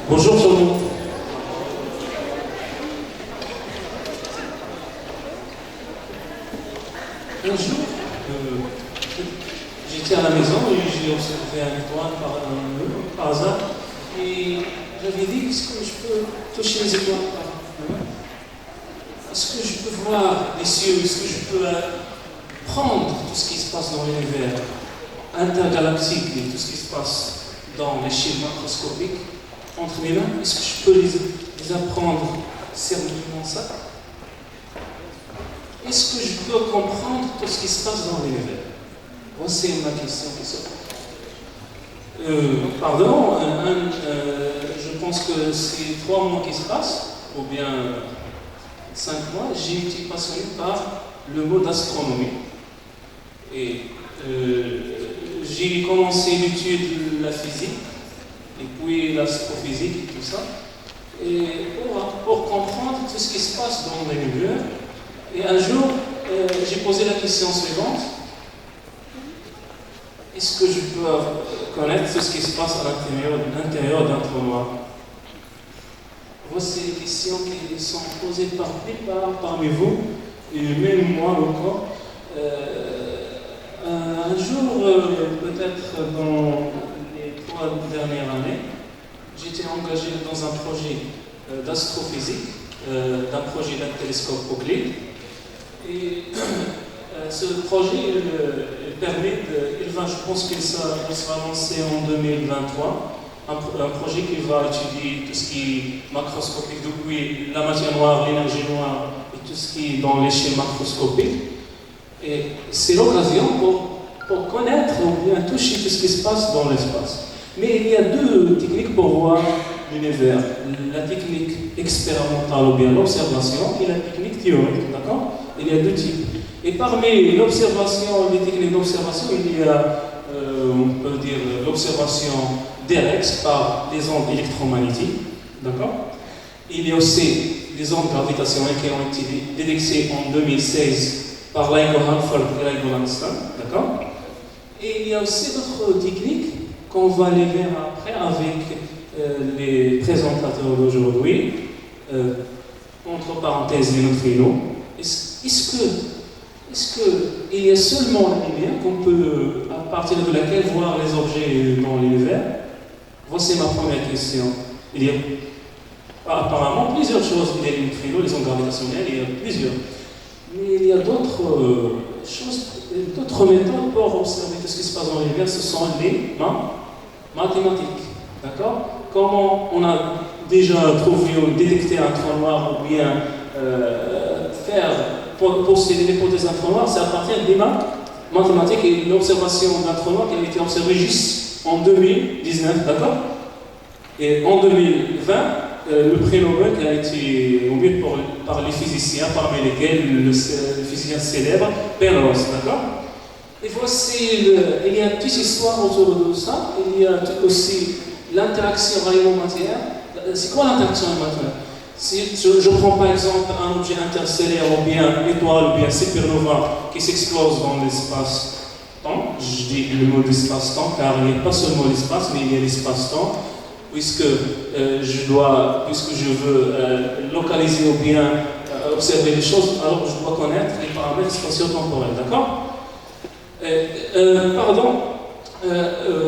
Bonjour tout le monde. Un jour, j'étais à la maison et j'ai observé un étoile par hasard et j'avais dit, est-ce que je peux toucher les étoiles par hasard? Est-ce que je peux voir les cieux? Est-ce que je peux prendre tout ce qui se passe dans l'univers intergalactique et tout ce qui se passe dans l'échelle macroscopique entre mes mains? Est-ce que je peux les apprendre sérieusement ça? Est-ce que je peux comprendre tout ce qui se passe dans l'univers? Voici ma question qui se pose. Pardon, je pense que c'est 3 mois qui se passent, ou bien 5 mois, j'ai été passionné par le mot d'astronomie. Et j'ai commencé l'étude de la physique, et puis l'astrophysique et tout ça, et pour comprendre tout ce qui se passe dans l'univers. Et un jour, j'ai posé la question suivante. Est-ce que je peux connaître tout ce qui se passe à l'intérieur d'un trou noir? Voici les questions qui sont posées par la plupart parmi vous, et même moi encore. Un jour, peut-être dans les 3 dernières années, j'étais engagé dans un projet d'astrophysique, d'un projet d'un télescope Euclide. Et ce projet je pense qu'il sera lancé en 2023. Un projet qui va étudier tout ce qui est macroscopique, depuis la matière noire, l'énergie noire et tout ce qui est dans l'échelle macroscopique. Et c'est l'occasion pour connaître ou bien toucher tout ce qui se passe dans l'espace. Mais il y a 2 techniques pour voir l'univers. La technique expérimentale ou bien l'observation et la technique théorique, d'accord? Il y a 2 types. Et parmi l'observation, les techniques d'observation, il y a, on peut dire, l'observation directe par les ondes électromagnétiques, d'accord? Il y a aussi les ondes gravitationnelles qui ont été détectées en 2016 par LIGO Hanford et LIGO Langston, d'accord? Et il y a aussi d'autres techniques qu'on va aller voir après avec les présentateurs d'aujourd'hui, entre parenthèses les neutrinos. Est-ce qu'il y a seulement la lumière qu'on peut, à partir de laquelle voir les objets dans l'univers? Voici ma première question. Il y a apparemment plusieurs choses. Il y a les neutrinos, les ondes gravitationnelles, il y a plusieurs. Mais il y a d'autres choses, d'autres méthodes pour observer tout ce qui se passe dans l'univers. Ce sont les mathématiques. D'accord? Comment on a déjà trouvé ou détecté un trou noir ou bien posséder l'hypothèse d'un trou noir, c'est à partir des mathématiques et l'observation d'un trou noir qui a été observé juste en 2019, d'accord? Et en 2020, le prix Nobel qui a été remis par les physiciens, parmi lesquels le physicien célèbre Penrose, d'accord? Et voici, il y a toute histoire autour de ça. Il y a aussi l'interaction rayon-matière. C'est quoi l'interaction rayon-matière? Si je prends par exemple un objet interstellaire ou bien une étoile ou bien supernova qui s'explose dans l'espace-temps, je dis le mot d'espace-temps car il n'y a pas seulement l'espace mais il y a l'espace-temps, puisque je veux localiser ou bien observer les choses, alors je dois connaître les paramètres spatio-temporels, d'accord?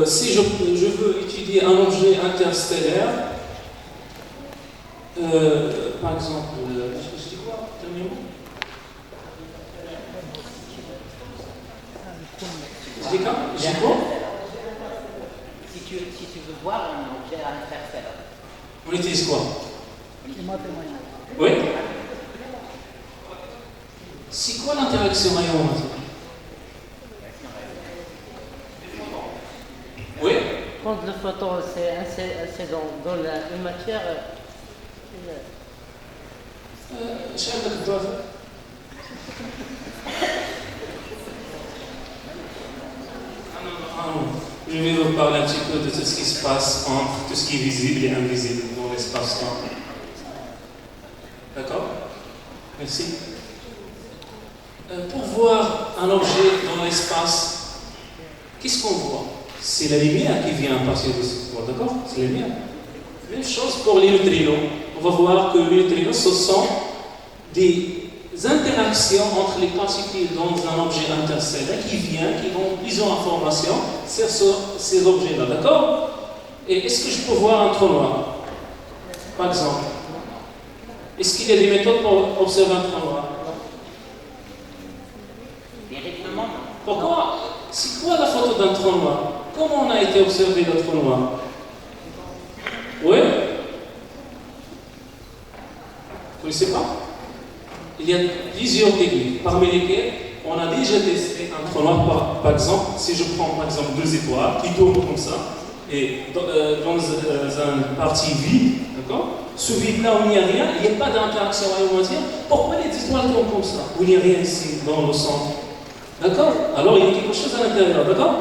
Si je veux étudier un objet interstellaire, par exemple, je dis quoi? Je dis quoi? Si tu veux voir un objet interstellaire. On utilise quoi? Oui? C'est quoi l'interaction rayon-matière? Oui? Quand le photon c'est dans une matière. Je vais vous parler un petit peu de tout ce qui se passe entre tout ce qui est visible et invisible dans l'espace-temps. D'accord? Merci. Pour voir un objet dans l'espace, qu'est-ce qu'on voit? C'est la lumière qui vient à partir de ce point, d'accord? C'est la lumière. Même chose pour les neutrinos. On va voir que les neutrinos, ce sont des interactions entre les particules dans un objet interstellaire qui ont plusieurs informations sur ces objets-là, d'accord? Et est-ce que je peux voir un trou noir, par exemple? Est-ce qu'il y a des méthodes pour observer un trou noir? Directement. Pourquoi? C'est quoi la photo d'un trou noir? Comment on a été observé le trou noir? Oui? Vous ne connaissez pas? Il y a plusieurs techniques, parmi lesquelles on a déjà testé un trou noir, par exemple, si je prends par exemple deux étoiles qui tournent comme ça, et dans une partie vide, d'accord? Ce vide-là où il n'y a rien, il n'y a pas d'interaction aéromonétaire. Pourquoi les étoiles tournent comme ça? Où il n'y a rien ici, dans le centre? D'accord? Alors il y a quelque chose à l'intérieur, d'accord?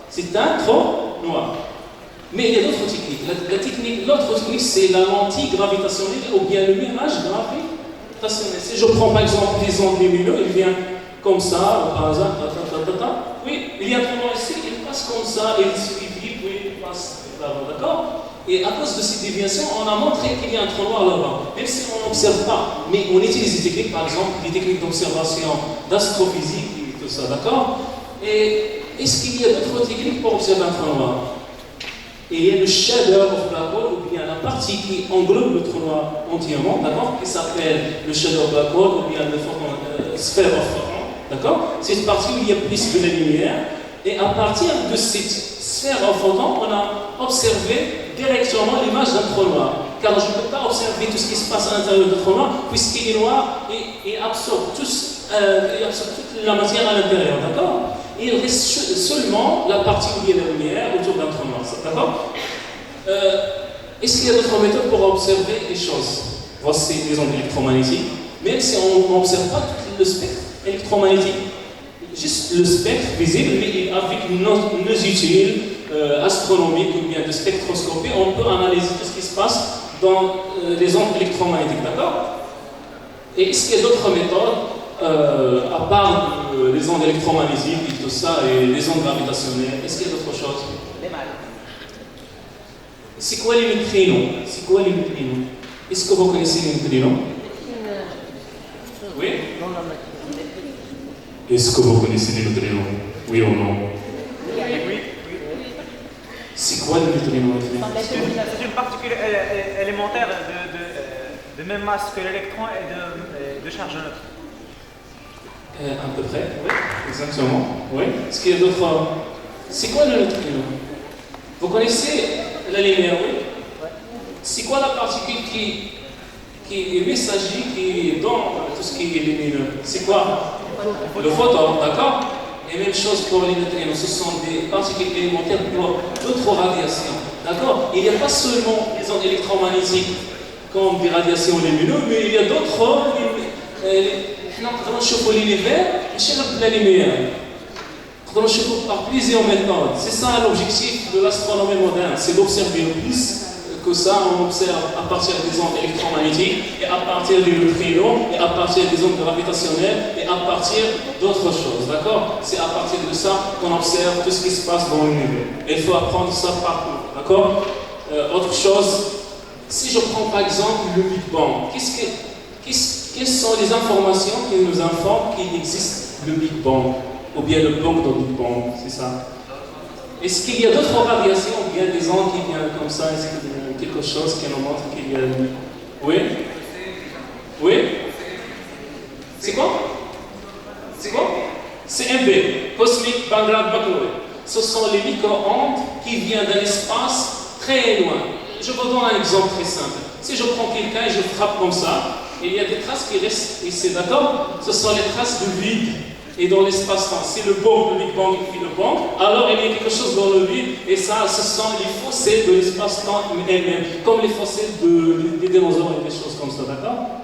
C'est un trou noir. Mais il y a d'autres techniques. L'autre technique, c'est la lentille gravitationnelle ou bien le mirage gravitationnel. Si je prends par exemple les ondes lumineuses, il vient comme ça, par hasard, oui, il y a un trou noir ici, il passe comme ça, il suit vite, oui, il passe là-bas, d'accord? Et à cause de ces déviations, on a montré qu'il y a un trou noir là-bas, même si on n'observe pas. Mais on utilise des techniques, par exemple, des techniques d'observation d'astrophysique et tout ça, d'accord? Et est-ce qu'il y a d'autres techniques pour observer un trou noir? Et il y a le shadow of black hole, ou bien la partie qui englobe le trou noir entièrement, d'accord, qui s'appelle le shadow of black hole, ou bien le sphère of photon, d'accord? C'est une partie où il y a plus de la lumière, et à partir de cette sphère of photon, on a observé directement l'image d'un trou noir. Car je ne peux pas observer tout ce qui se passe à l'intérieur du trou noir, puisqu'il est noir et absorbe toute la matière à l'intérieur, d'accord? Il reste seulement la partie où il y a la lumière autour d'un trou noir, d'accord? Est-ce qu'il y a d'autres méthodes pour observer les choses? Voici les ondes électromagnétiques, même si on n'observe pas tout le spectre électromagnétique, juste le spectre visible, mais avec nos outils astronomiques ou bien de spectroscopie, on peut analyser tout ce qui se passe dans les ondes électromagnétiques, d'accord? Et est-ce qu'il y a d'autres méthodes à part les ondes électromagnétiques et tout ça, et les ondes gravitationnelles? Est-ce qu'il y a d'autres choses? Les mâles. C'est quoi les neutrinos? C'est quoi les neutrinos? Est-ce que vous connaissez les neutrinos? Oui? Dans la matière. Est-ce que vous connaissez les neutrinos? Oui ou non? Oui. C'est quoi les neutrinos? C'est une particule élémentaire de même masse que l'électron et de charge neutre. À peu près, oui, exactement. Oui. Est-ce qu'il y a d'autres. C'est quoi le neutrino? Vous connaissez la lumière, oui? C'est quoi la particule qui est messager, qui est dans tout ce qui est lumineux? C'est quoi? Le photon, d'accord? Et même chose pour les neutrinos, ce sont des particules élémentaires pour d'autres radiations, d'accord? Il n'y a pas seulement les ondes électromagnétiques comme des radiations lumineuses, mais il y a d'autres. نقدروا نشوفوا l'univers ماشي غير بلا lumière. نقدروا نشوفوا par plusieurs méthodes. C'est ça l'objectif de l'astronomie moderne, c'est d'observer le plus que ça. On observe à partir des ondes électromagnétiques, et à partir du neutrino, et à partir des ondes gravitationnelles, et à partir d'autres choses, d'accord? C'est à partir de ça qu'on observe tout ce qui se passe dans l'univers. Et il faut apprendre ça partout, d'accord? Autre chose, si je prends par exemple le Big Bang, quelles sont les informations qui nous informent qu'il existe le Big Bang, ou bien le Bang dans le Big Bang, c'est ça? Est-ce qu'il y a d'autres radiations, ou bien des ondes qui viennent comme ça? Est-ce qu'il y a quelque chose qui nous montre qu'il y a... Oui? Oui? C'est quoi? C'est quoi? CMB, Cosmic Background Microwave. Ce sont les micro-ondes qui viennent d'un espace très loin. Je vous donne un exemple très simple. Si je prends quelqu'un et je frappe comme ça, il y a des traces qui restent ici, d'accord? Ce sont les traces de vide et dans l'espace-temps. C'est le Big Bang qui fait le Bang. Alors il y a quelque chose dans le vide, et ça, ce sont les fossiles de l'espace-temps elle-même, comme les fossiles des dinosaures et des choses comme ça, d'accord?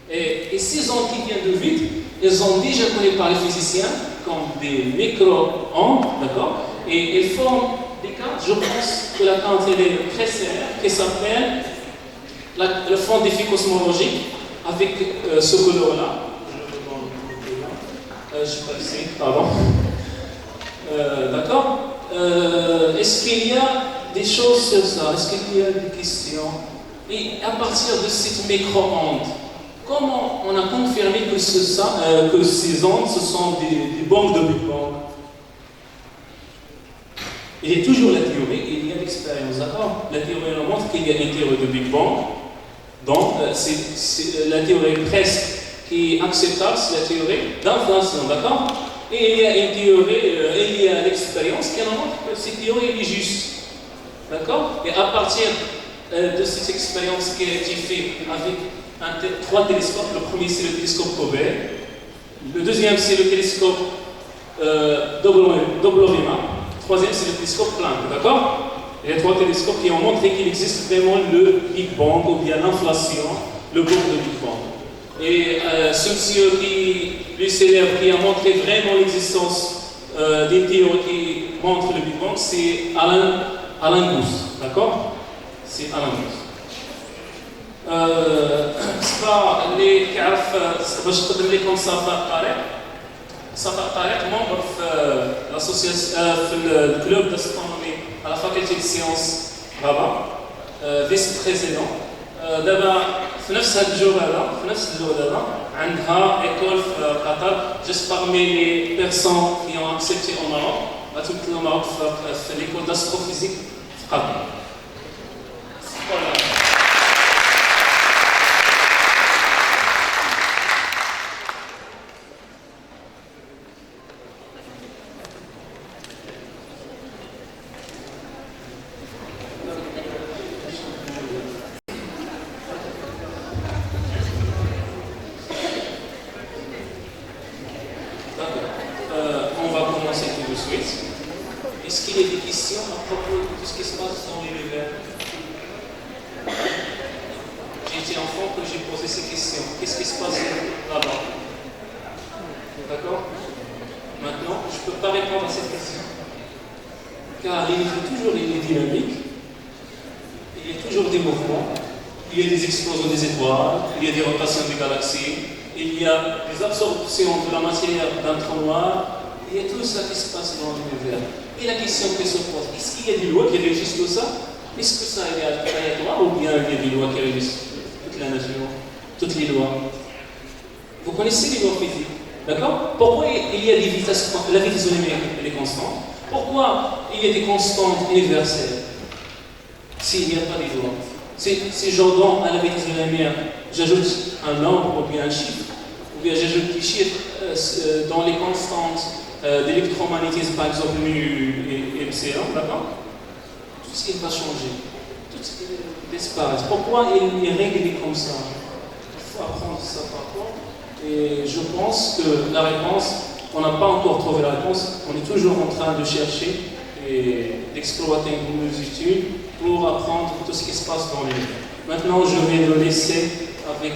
Et ces ondes qui viennent de vide, elles ont déjà connues par les physiciens comme des micro-ondes, d'accord? Et elles forment des cartes, je pense que la carte est très célèbre, qui s'appelle le fond d'effet cosmologique, avec ce couleur-là. Je ne sais pas ici, pardon. D'accord. Est-ce qu'il y a des choses sur ça? Est-ce qu'il y a des questions? Et à partir de cette micro-onde, comment on a confirmé que, que ces ondes, ce sont des bandes de Big Bang? Il y a toujours la théorie et il y a l'expérience, d'accord? La théorie nous montre qu'il y a une théorie de Big Bang, donc c'est la théorie presque qui est acceptable, c'est la théorie d'inflation, d'accord? Et il y a une théorie, il y a l'expérience qui nous montre que cette théorie est juste, d'accord? Et à partir de cette expérience qui a été faite avec trois télescopes, le premier c'est le télescope Hubble, le deuxième c'est le télescope WMA, troisième, c'est le télescope Planck, d'accord? Il y a trois télescopes qui ont montré qu'il existe vraiment le Big Bang, ou bien l'inflation, le boom de Big Bang. Et ce monsieur lui célèbre, qui a montré vraiment l'existence des théories qui montrent le Big Bang, c'est Alan Guth, d'accord? C'est Alan Guth. C'est pas les كعرف باش تقدم لكم صفاء طارق صفاء طارق membre في l'association في الكلوب d'astronomie à la faculté de sciences Rabat vice président دابا في نفس هذا الجو هذا عندها école في قطر juste parmi les personnes qui ont accepté au Maroc غتمثل المغرب في l'école d'astrophysique في قطر. Est-ce qu'il y a des questions à propos de tout ce qui se passe dans l'univers? J'ai été enfant que j'ai posé ces questions. Qu'est-ce qui se passe là-bas? D'accord? Maintenant, je ne peux pas répondre à cette question. Car l'univers toujours il est dynamique, il y a toujours des mouvements, il y a des explosions des étoiles, il y a des rotations des galaxies, il y a des absorptions de la matière d'un trou noir. Il y a tout ça qui se passe dans l'univers. Et la question qui se pose, est-ce qu'il y a des lois qui régissent tout ça? Est-ce que ça est aléatoire ou bien il y a des lois qui régissent toute la nature, toutes les lois? Vous connaissez les lois physiques, d'accord? Pourquoi il y a des vitesses, la vitesse de la lumière elle est constante? Pourquoi il y a des constantes universelles s'il n'y a pas des lois? Si j'ordonne à la vitesse de la lumière, j'ajoute un nombre ou bien un chiffre, ou bien j'ajoute des chiffres dans les constantes d'électromagnétisme, par exemple mu et epsilon, d'accord? Tout ce qui va changer, tout ce qui disparaît. Pourquoi il est réglé comme ça? Il faut apprendre ça par contre. Et je pense que la réponse, on n'a pas encore trouvé la réponse, on est toujours en train de chercher et d'exploiter nos études pour apprendre tout ce qui se passe dans l'univers. Maintenant, je vais le laisser avec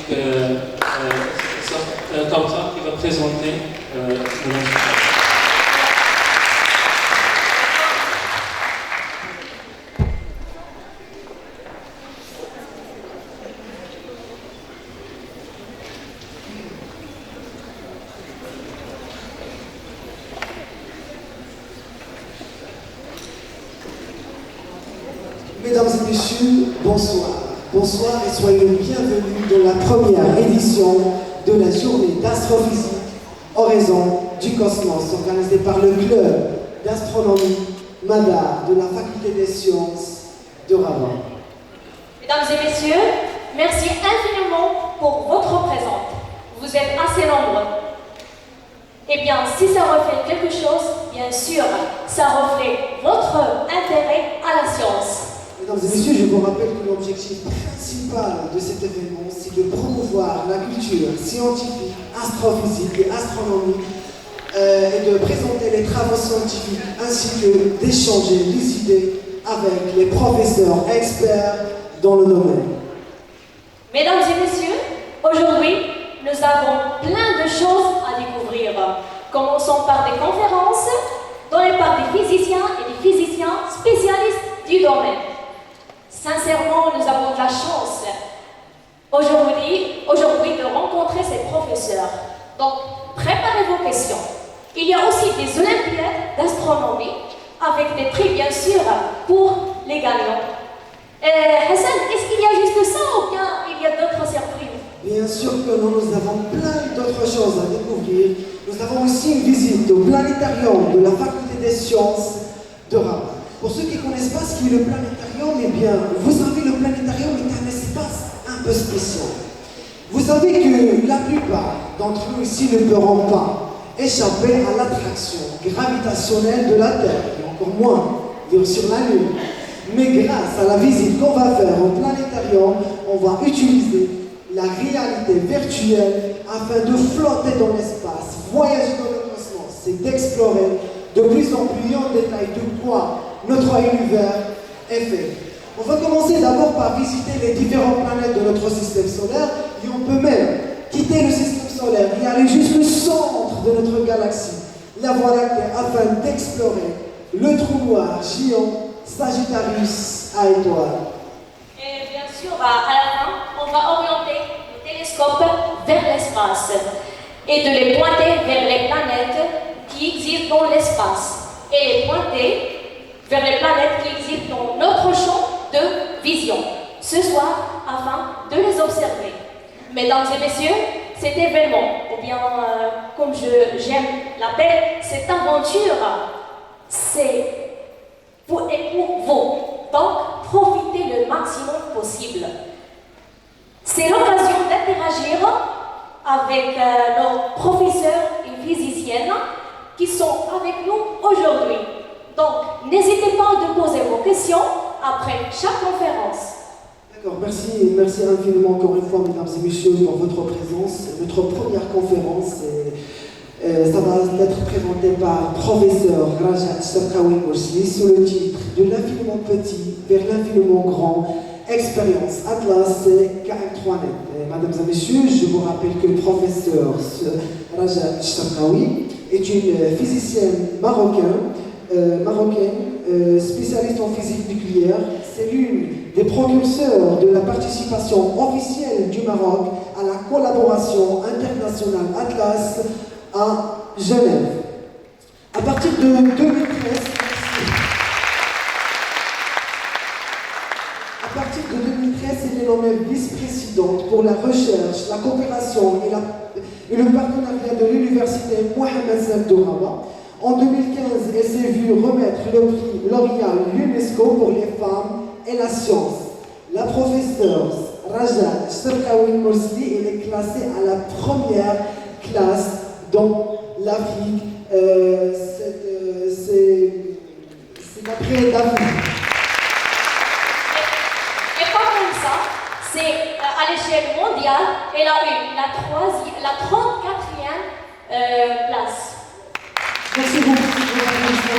Kauta qui va présenter Mesdames et messieurs, bonsoir. Bonsoir et soyez les bienvenus dans la première édition de la journée d'astrophysique Horizon du Cosmos, organisée par le club d'astronomie Madar de la faculté des sciences de Rabat. Mesdames et messieurs, merci infiniment pour votre présence. Vous êtes assez nombreux. Eh bien, si ça reflète quelque chose, bien sûr, ça reflète votre intérêt à la science. Mesdames et messieurs, je vous rappelle que l'objectif principal de cet événement, c'est de promouvoir la culture scientifique, astrophysique et astronomique et de présenter les travaux scientifiques ainsi que d'échanger des idées avec les professeurs experts dans le domaine. Mesdames et messieurs, aujourd'hui, nous avons plein de choses à découvrir. Commençons par des conférences données par des physiciens et des physiciens spécialistes du domaine. Sincèrement, nous avons de la chance aujourd'hui de rencontrer ces professeurs. Donc, préparez vos questions. Il y a aussi des olympiades d'astronomie avec des prix, bien sûr, pour les gagnants. Hassan, est-ce qu'il y a juste ça ou bien il y a d'autres surprises? Bien sûr que non, nous avons plein d'autres choses à découvrir. Nous avons aussi une visite au planétarium de la faculté des sciences de Rabat. Pour ceux qui ne connaissent pas ce qu'est le planétarium, eh bien, vous savez, le planétarium est un espace un peu spécial. Vous savez que la plupart d'entre nous ici ne pourront pas échapper à l'attraction gravitationnelle de la Terre, et encore moins vivre sur la Lune. Mais grâce à la visite qu'on va faire au planétarium, on va utiliser la réalité virtuelle afin de flotter dans l'espace, voyager dans le cosmos et d'explorer de plus en plus en détail de quoi notre univers est fait. On va commencer d'abord par visiter les différentes planètes de notre système solaire et on peut même quitter le système solaire et aller jusqu'au centre de notre galaxie, la Voie lactée, afin d'explorer le trou noir géant Sagittarius à étoiles. Et bien sûr, à la fin, on va orienter le télescope vers l'espace et de les pointer vers les planètes qui existent dans l'espace et les pointer vers les planètes qui existent dans notre champ de vision ce soir afin de les observer. Mesdames et messieurs, cet événement, ou bien comme j'aime l'appeler, cette aventure, c'est pour vous. Donc, profitez le maximum possible. C'est l'occasion d'interagir avec nos professeurs et physiciennes qui sont avec nous aujourd'hui. Donc, n'hésitez pas à poser vos questions après chaque conférence. D'accord, merci infiniment encore une fois, mesdames et messieurs, pour votre présence. Notre première conférence, ça va être présenté par professeur Rajat Cherkaoui Morsli sous le titre De l'infiniment petit vers l'infiniment grand, expérience Atlas KM3net. Mesdames et messieurs, je vous rappelle que le professeur Rajat Cherkaoui est une physicienne marocaine, spécialiste en physique nucléaire. C'est l'une des précurseurs de la participation officielle du Maroc à la collaboration internationale Atlas à Genève. À partir de 2013, elle est nommée vice-présidente pour la recherche, la coopération et le partenariat de l'université Mohamed VI de Rabat. En 2015, elle s'est vue remettre le prix L'Oréal l'UNESCO pour les femmes et la science. La professeure Rajat Cherkaoui Morsli, elle est classée à la première classe dans l'Afrique. C'est après l'Afrique. Et pas comme ça, c'est à l'échelle mondiale, elle a eu la 34e place. Merci beaucoup pour votre attention.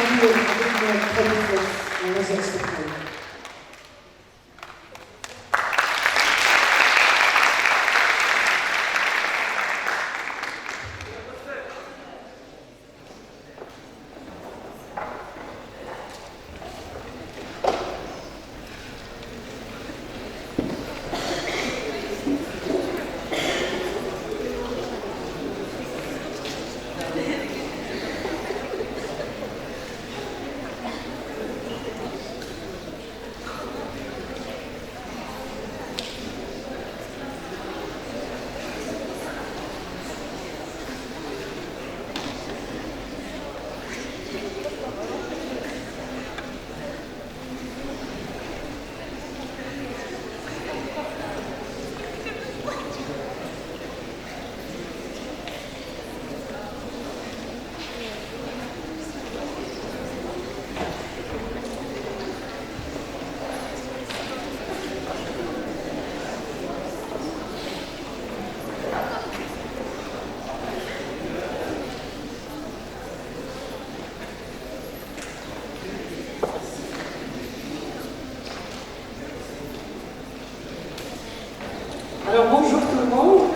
Alors bonjour tout le monde,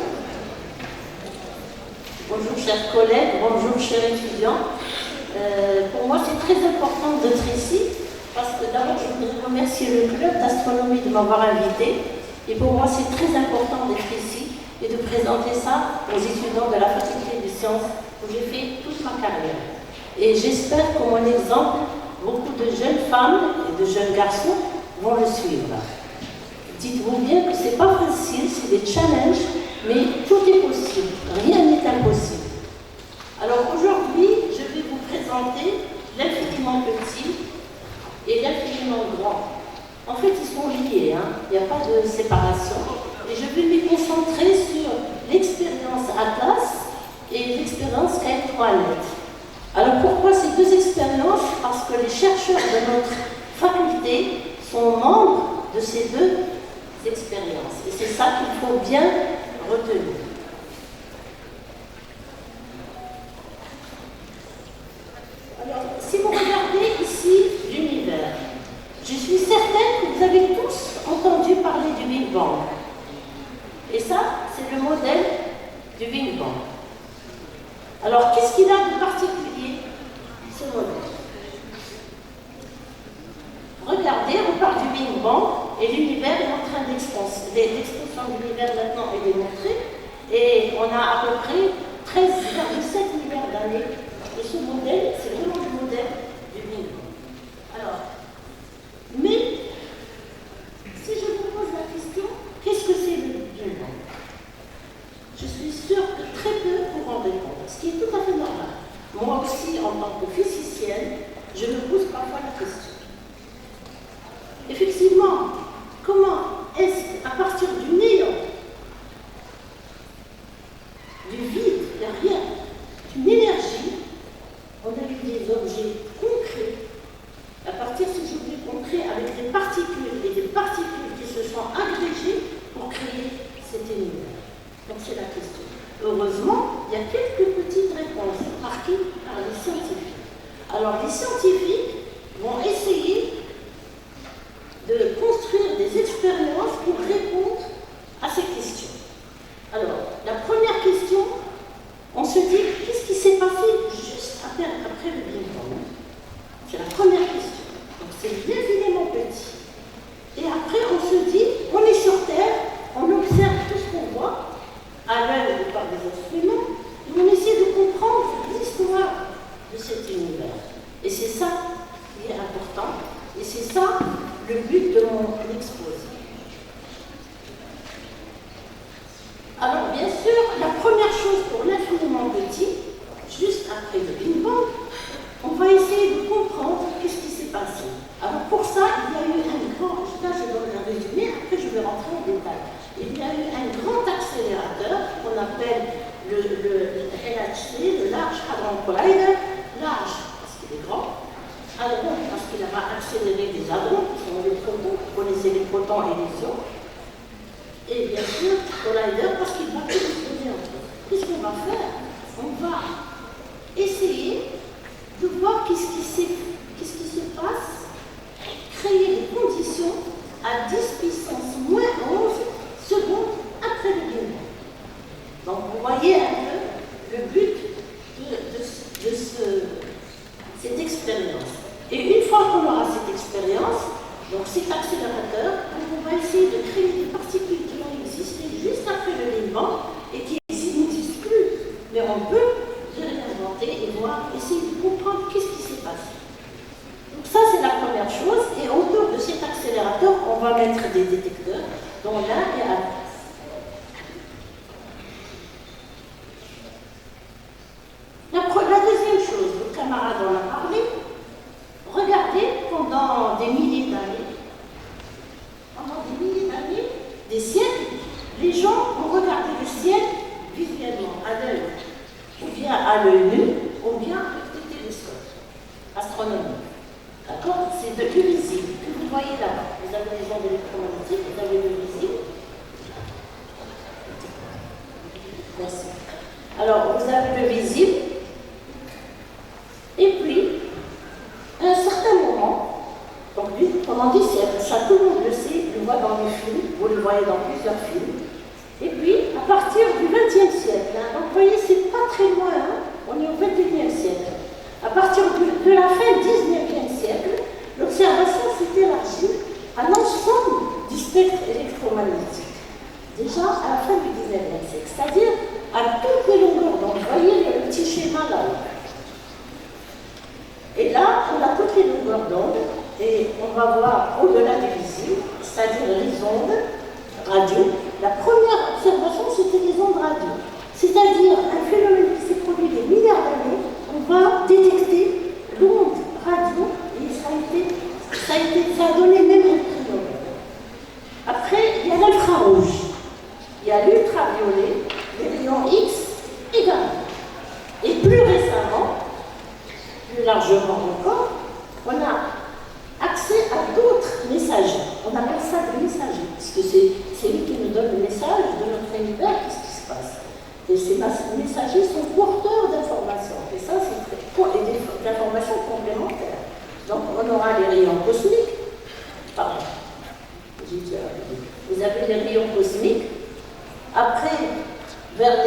bonjour chers collègues, bonjour chers étudiants. Pour moi c'est très important d'être ici parce que d'abord je voudrais remercier le club d'astronomie de m'avoir invité et pour moi c'est très important d'être ici et de présenter ça aux étudiants de la faculté des sciences où j'ai fait toute ma carrière. Et j'espère qu'en mon exemple, beaucoup de jeunes femmes et de jeunes garçons vont le suivre. Dites-vous bien que ce n'est pas facile, c'est des challenges, mais tout est possible, rien n'est impossible. Alors aujourd'hui, je vais vous présenter l'infiniment petit et l'infiniment grand. En fait, ils sont liés, hein. Il n'y a pas de séparation. Et je vais me concentrer sur l'expérience Atlas et l'expérience L3net. Alors pourquoi ces deux expériences? Parce que les chercheurs de notre faculté sont membres de ces deux expériences. Et c'est ça qu'il faut bien retenir. Alors, si vous regardez ici l'univers, je suis certaine que vous avez tous entendu parler du Big Bang. Et ça, c'est le modèle du Big Bang. Alors, qu'est-ce qu'il a de particulier, ce modèle? Regardez, on parle du Big Bang et l'univers est en train d'expansion. L'expansion de l'univers maintenant est démontrée et on a à peu près 13,7 milliards d'années. Et ce modèle, c'est vraiment le modèle du Big Bang. Alors, mais si je vous pose la question, qu'est-ce que c'est le Big Bang? Je suis sûre que très peu pourront répondre, ce qui est tout à fait normal. Moi aussi, en tant que physicienne, je me pose parfois la question. Effectivement, comment est-ce qu'à partir du néant, du vide, il n'y a rien, d'une énergie, on a eu des objets concrets, à partir de ces objets concrets avec des particules et des particules qui se sont agrégées pour créer cet univers. Donc c'est la question. Heureusement, il y a quelques petites réponses marquées par les scientifiques. Alors les scientifiques vont essayer de construire des expériences pour répondre à ces questions. Alors, la première question, on se dit, qu'est-ce qui s'est passé juste après le Big Bang? C'est la première question. Donc c'est l'infiniment petit. Et après, on se dit, on est sur Terre, on observe tout ce qu'on voit, à l'œil ou par des instruments, et on essaie de comprendre l'histoire de cet univers. Et c'est ça qui est important, et c'est ça le but de mon exposé. Alors bien sûr, la première chose pour l'infiniment petit, juste après le Big Bang, on va essayer de comprendre qu'est-ce qui s'est passé. Alors pour ça, il y a eu un grand, là je donne un résumé, après je vais rentrer en détail. Il y a eu un grand accélérateur qu'on appelle le LHC, le Large Hadron Collider, large parce qu'il est grand, hadron parce qu'il va accélérer des hadrons, qui sont les protons, vous connaissez les protons et les ions, et bien sûr, collider parce qu'il va tout exploser entre eux. Qu'est-ce qu'on va faire? On va essayer de voir qu'est-ce qui se passe, créer des conditions à 10 puissance moins 11 secondes après le Big Bang. Donc vous voyez un peu le but de cette expérience. Et une fois qu'on aura cette expérience, donc cet accélérateur, on va essayer de créer des particules qui ont existé juste après le Big Bang et qui n'existent plus. Mais on peut les réinventer et voir, essayer de comprendre qu'est-ce qui s'est passé. Donc ça c'est la première chose. Et autour de cet accélérateur, on va mettre des détecteurs, dont l'un est Atlas. La deuxième chose, le camarade en a parlé, regardez pendant des milliers d'années, des siècles, les gens ont regardé le ciel visuellement, à l'œil, ou bien à l'œil nu, ou bien avec des télescopes astronomiques. D'accord? C'est de l'visible que vous voyez là. Vous avez les ondes électromagnétiques, vous avez le visible. Merci. Alors, vous avez le visible. Et puis, à un certain moment, donc pendant 10 siècles, ça tout le monde le sait, le voit dans les films, vous le voyez dans plusieurs films. Et puis, à partir du XXe siècle, hein, donc vous voyez, c'est pas très loin, hein, on est au XXIe siècle. À partir de la fin du XIXe siècle, l'observation s'est élargie à l'ensemble du spectre électromagnétique. Déjà à la fin du XIXe siècle, c'est-à-dire à toutes les longueurs d'onde. Vous voyez le petit schéma là. Et là, on a toutes les longueurs d'onde et on va voir au-delà du visible. c'est-à-dire les ondes radio. La première observation, c'était les ondes radio. C'est-à-dire un phénomène qui s'est produit des milliards d'années, on va détecter l'onde radio et ça a donné même un phénomène. Après, il y a l'infrarouge, il y a l'ultraviolet, les rayons X également. Et plus récemment, plus largement encore, on a accès à d'autres messagers. On appelle ça des messagers, puisque c'est lui qui nous donne le message de notre univers, qu'est-ce qui se passe. Et ces messagers sont porteurs d'informations. Et ça, c'est des informations complémentaires. Donc, on aura les rayons cosmiques. Pardon. Vous avez les rayons cosmiques. Après, vers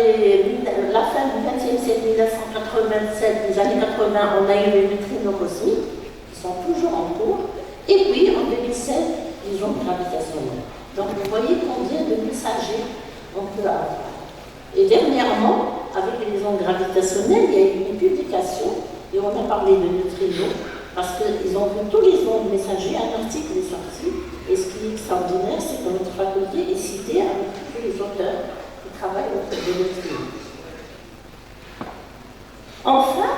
la fin du XXe siècle, 1987, les années 80, on a eu les neutrinos cosmiques, qui sont toujours en cours. Et puis, en 2016, les ondes gravitationnelles. Donc, vous voyez combien de messagers on peut avoir. Et dernièrement, avec les ondes gravitationnelles, il y a eu une publication, et on a parlé de neutrinos, parce qu'ils ont vu tous les ondes messagers, un article est sorti, et ce qui est extraordinaire, c'est que notre faculté est citée avec tous les auteurs qui travaillent autour de neutrinos. Enfin,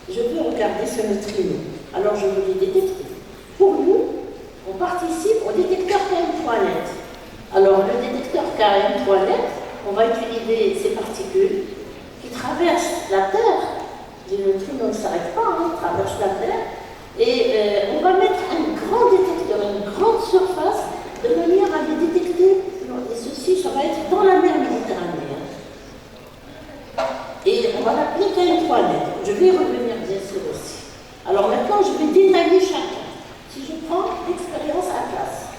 je veux regarder ce neutrino. Alors je veux les détecter. Pour nous, on participe au détecteur KM3net. Alors le détecteur KM3net, on va utiliser ces particules qui traversent la Terre. Les neutrinos ne s'arrêtent pas, ils traversent la Terre. Et on va mettre un grand détecteur, une grande surface, de manière à les détecter. Et ceci, ça va être dans la mer Méditerranée. Et on va l'appeler KM3net. Je vais y revenir bien sûr aussi. Alors maintenant, je vais détailler chacun. Si je prends l'expérience Atlas.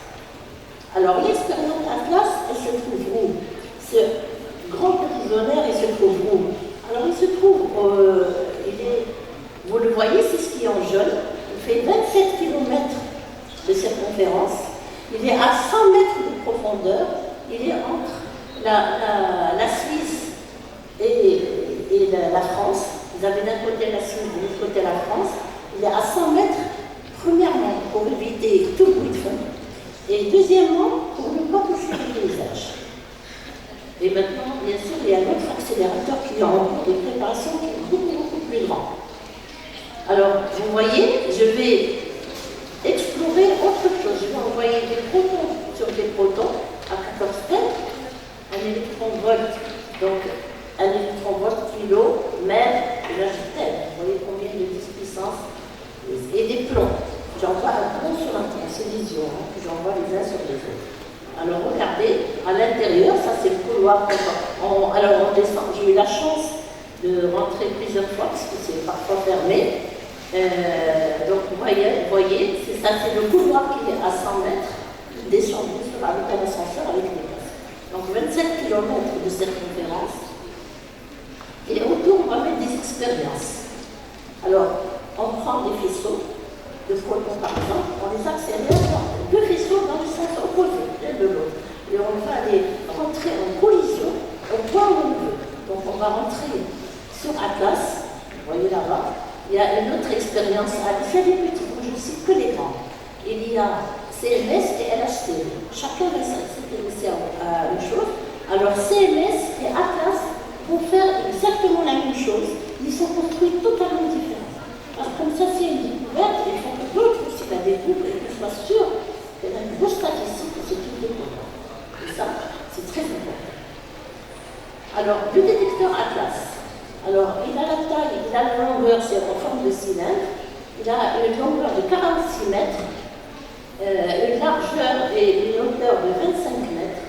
Alors l'expérience Atlas, elle se trouve où? Ce grand périsolaire, il se trouve où? Alors il se trouve, vous le voyez, c'est ce qui est en jaune. Il fait 27 km de circonférence. Il est à 100 mètres de profondeur. Il est entre la Suisse et la France. Vous avez d'un côté la Suisse, de l'autre côté la France. Il est à 100 mètres, premièrement, pour éviter tout bruit de fond. Et deuxièmement, pour ne pas toucher le paysage. Et maintenant, bien sûr, il y a un autre accélérateur qui est en cours de préparation qui est beaucoup plus grand. Alors, vous voyez, je vais explorer autre chose. Je vais envoyer des protons sur des protons à 14 stèles, un électron-volt, donc un électron-volt kilo, mètre, et là je telle. Vous voyez combien de 10 puissance, et des plombs. J'envoie un plomb sur un tronc, c'est des ions, que j'envoie les uns sur les autres. Alors regardez, à l'intérieur, ça c'est le couloir. Alors on descend, j'ai eu la chance de rentrer plusieurs fois, parce que c'est parfois fermé. Donc vous voyez, c'est ça, c'est le couloir qui est à 100 mètres, descendu avec un ascenseur avec des places. Donc 27 km de circonférence. Et autour, on va mettre des expériences. Alors, on prend des faisceaux de protons par exemple, on les accélère dans deux faisceaux dans le sens opposé l'un de l'autre. Et on va les rentrer en collision au point où on veut. Donc on va rentrer sur Atlas, vous voyez là-bas. Il y a une autre expérience à faire des petits, je ne cite que les grands. Il y a CMS et LHC. Chacun va s'intéresser à une chose. Alors CMS et Atlas vont faire exactement la même chose. Ils sont construits totalement différents. Alors comme ça, c'est une découverte, il faut que d'autres aussi la découvrent et qu'ils soient sûrs qu'il y a une grosse statistique pour ce type de découverte. Et ça, c'est très important. Alors, le détecteur Atlas. Alors, il a la taille, il a la longueur, c'est en forme de cylindre. Il a une longueur de 46 mètres, une largeur et une hauteur de 25 mètres.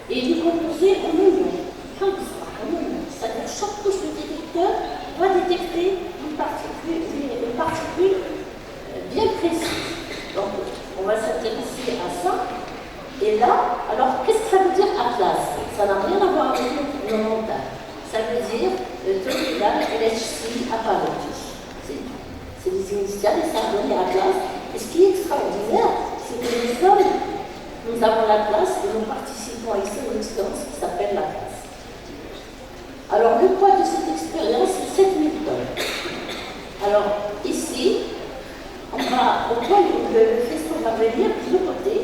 Et il est composé en oignon. C'est-à-dire chaque couche de détecteur doit détecter une particule bien précise. Donc, on va s'intéresser à ça. Et là, alors, qu'est-ce que ça veut dire Atlas? Ça n'a rien à voir avec le mental. Ça veut dire Toledan LHC Apparatus. C'est tout. C'est des initiales et ça a donné Atlas. Et ce qui est extraordinaire, c'est que nous avons l'Atlas et nous participons à une expérience qui s'appelle l'Atlas. Alors, le poids de cette expérience, c'est 7000 tonnes. Alors, ici, le faisceau va venir de l'autre côté,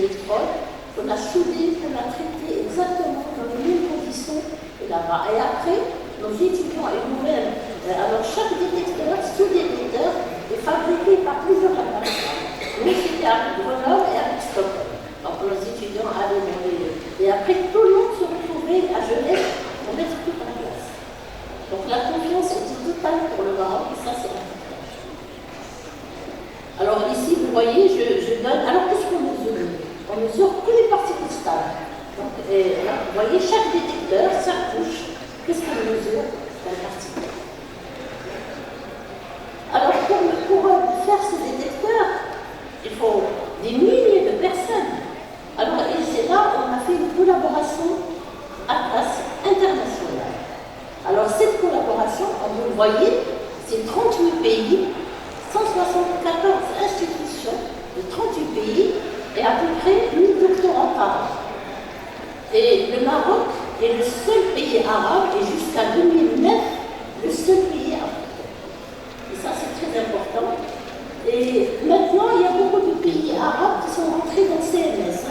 électrodes qu'on a soudées, qu'on a traitées exactement dans les mêmes conditions que là-bas. Et après, nos étudiants et nous-mêmes, alors chaque détecteur, sous-détecteur, est fabriqué par plusieurs laboratoires. Nous, c'était avec Grenoble et avec Stockholm. Donc nos étudiants allaient dans les... Et après, tout le monde se retrouvait à Genève pour mettre tout en place. Donc la confiance était totale pour le Maroc, et ça c'est important. Alors ici, vous voyez, je donne... Alors qu'est-ce qu'on mesure? On mesure que les particules stables. Donc là, vous voyez, chaque détecteur, sa couche, qu'est-ce qu'on mesure dans les particules? Alors pour faire ce détecteur, il faut des milliers de personnes. Alors, et c'est là où on a fait une collaboration à classe internationale. Alors, cette collaboration, comme vous le voyez, c'est 38 pays, 174 institutions de 38 pays et à peu près 1000 doctorants par an. Et le Maroc est le seul pays arabe, et jusqu'à 2009, le seul pays arabe. Et ça, c'est très important. Et maintenant, il y a beaucoup de pays arabes qui sont rentrés dans le CNS.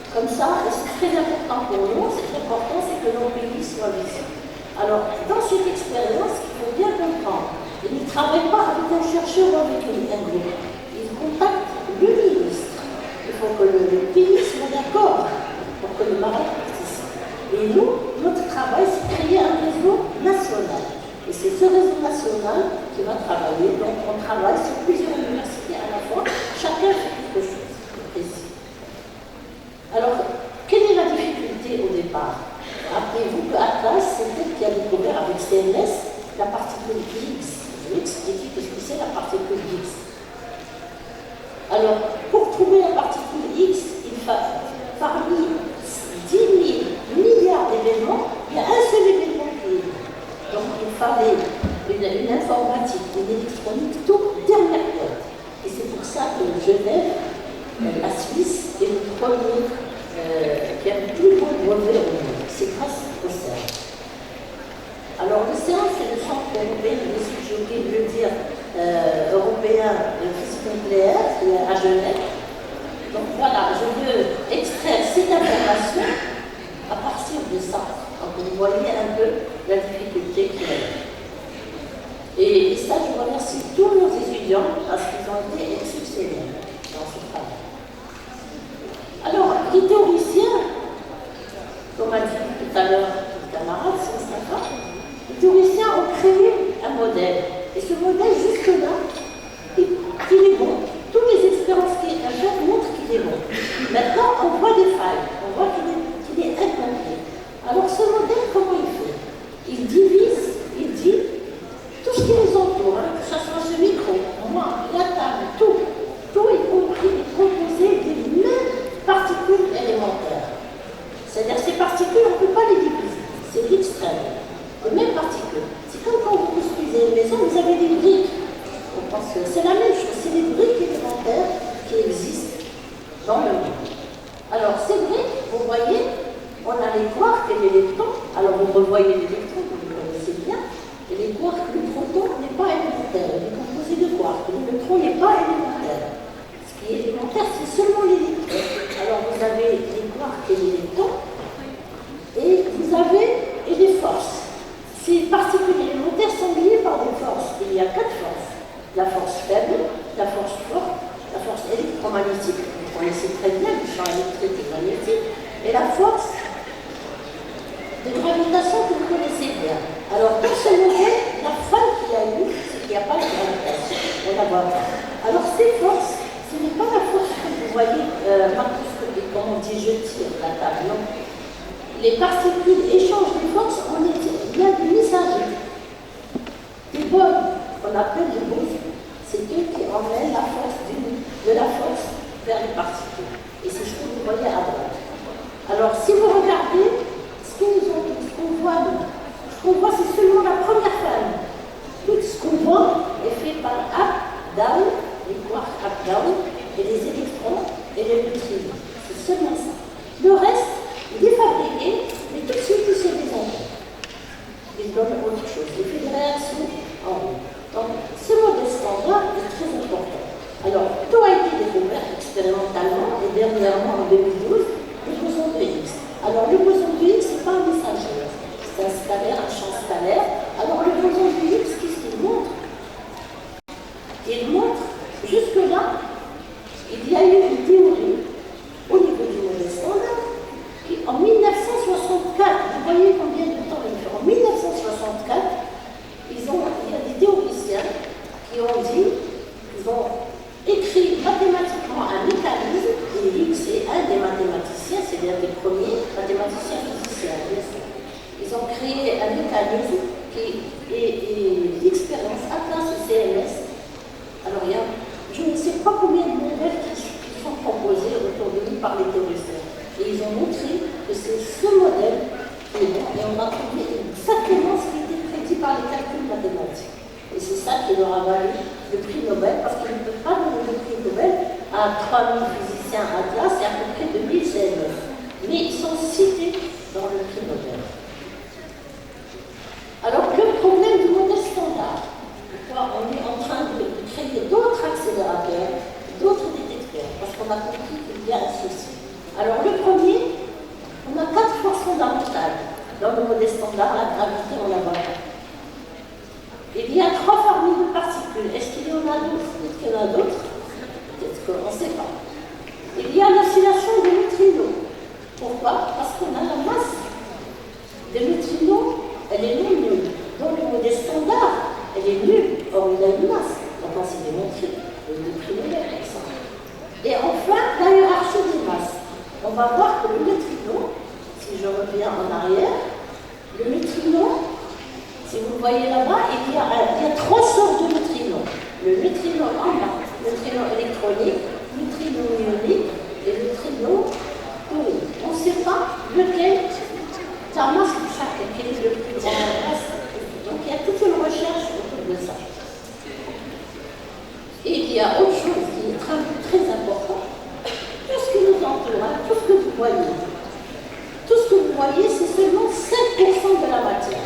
Comme ça, et c'est très important pour nous, c'est très important, c'est que nos pays soient visibles. Alors, dans cette expérience, il faut bien comprendre, ils ne travaillent pas avec un chercheur ou avec un groupe. Ils contactent le ministre. Il faut que le pays soit d'accord pour que le Maroc participe. Et nous, notre travail, c'est de créer un réseau national. Et c'est ce réseau national qui va travailler. Donc, on travaille sur plusieurs universités à la fois. Chacun fait quelque chose de précis. Alors, quelle est la difficulté au départ? Rappelez-vous que Atlas, c'est elle qui a découvert avec CNS la particule Higgs. Je vais expliquer ce que c'est la particule Higgs. Alors, pour trouver la particule Higgs, parmi 10 000 milliards d'événements, il y a un seul événement qui est. Donc, il fallait une informatique, une électronique, toute dernière code. Et c'est pour ça que Genève, la Suisse, est le premier qui a le plus grand brevet au monde. C'est grâce au CERN. Alors le CERN, c'est le centre européen, j'ai oublié de le dire, européen de physique nucléaire, qui est à Genève. Donc voilà, je veux extraire cette information à partir de ça. Donc vous voyez un peu la difficulté qu'il y a. Et ça, je remercie tous nos étudiants parce qu'ils ont été exceptionnels dans ce travail. Alors, les théoriciens, comme a dit tout à l'heure le camarade Mustafa, les théoriciens ont créé un modèle. Et ce modèle, jusque-là, il est bon. Toutes les expériences qu'il a faites montrent qu'il est bon. Maintenant, on voit des failles, on voit qu'il est incomplet. Alors, ce modèle, comment il fait? Il divise, il dit, tout ce qui nous entoure, que ce soit ce micro, moi, la table, tout y compris, est composé des mêmes particules élémentaires. C'est-à-dire ces particules, on ne peut pas les diviser. C'est l'extrême. Les mêmes particules. C'est comme quand vous construisez une maison, vous avez des briques. On pense que c'est la même chose. C'est les briques élémentaires qui existent dans le monde. Alors, c'est vrai, vous voyez, on a les quarks et les électrons. Alors, vous revoyez l'électron, vous le connaissez bien. Et les quarks, le proton n'est pas élémentaire. Il est composé de quarks. L'électron n'est pas élémentaire. Ce qui est élémentaire, c'est seulement l'électron. Alors, vous avez les quarks et les électrons. Et vous avez les forces. Ces particules élémentaires sont liées par des forces. Il y a 4 forces. La force faible, la force forte, la force électromagnétique. Vous connaissez très bien le champ électrique et magnétique. Et la force de gravitation que vous connaissez bien. Alors, dans ce modèle, la faille qu'il y a eu, c'est qu'il n'y a pas de gravitation. On la voit pas. Alors, ces forces, ce n'est pas la force que vous voyez macroscopique, comme on dit, je tire la table. Non. Les particules échangent des forces, il y a des messagers. Des bonnes, qu'on appelle les bosons. C'est eux qui emmènent la force de la force vers les particules. Et c'est ce que vous voyez à droite. Alors, si vous regardez, ce qu'on voit, c'est seulement la première famille. Tout ce qu'on voit est fait par up, down, les quarks up, down, et les électrons et les neutrinos. C'est seulement ça. Le reste, il est fabriqué, mais tout de suite, il se désengage. Il donne autre chose. Il fait des réactions en haut. Donc, ce modèle standard est très important. Alors, tout a été découvert expérimentalement, et dernièrement, en 2009, c'est l'un des premiers mathématiciens physiciens. Ils ont créé un mécanisme qui est l'expérience Atlas et CMS. Alors, je ne sais pas combien de modèles qui sont proposés autour de nous par les théoriciens. Et ils ont montré que c'est ce modèle qui est bon. Et on a trouvé exactement ce qui était prédit par les calculs mathématiques. Et c'est ça qui leur a valu le prix Nobel, parce qu'ils ne peuvent pas donner le prix Nobel à 3000 physiciens Atlas et à peu près 2000 CMS. Mais ils sont cités dans le prix Nobel. Alors, le problème du modèle standard, on est en train de créer d'autres accélérateurs, d'autres détecteurs, parce qu'on a compris qu'il y a un souci. Alors, le premier, on a 4 forces fondamentales. Dans le modèle standard, la gravité, on la voit pas. Il y a 3 familles de particules. Est-ce qu'il y en a d'autres? Peut-être qu'il y en a d'autres. Peut-être qu'on ne sait pas. Il y a l'oscillation des neutrinos. Pourquoi? Parce qu'on a la masse des neutrinos, elle est non nulle. Dans le modèle standard, elle est nulle. Or, il a une masse. Donc, on s'est démontré. Le neutrino est exemple. Et enfin, la hiérarchie des masses. On va voir que le neutrino, si je reviens en arrière, le neutrino, si vous le voyez là-bas, il y a 3 sortes de neutrinos. Le neutrino en bas, neutrino électronique, neutrino ionique et neutrino théorique. On ne sait pas lequel, sa masse de chacun, quel est le plus grand masse. Donc il y a toute une recherche autour de ça. Et il y a autre chose qui est très important. Tout ce qui nous entoure, tout ce que vous voyez, c'est seulement 5% de la matière.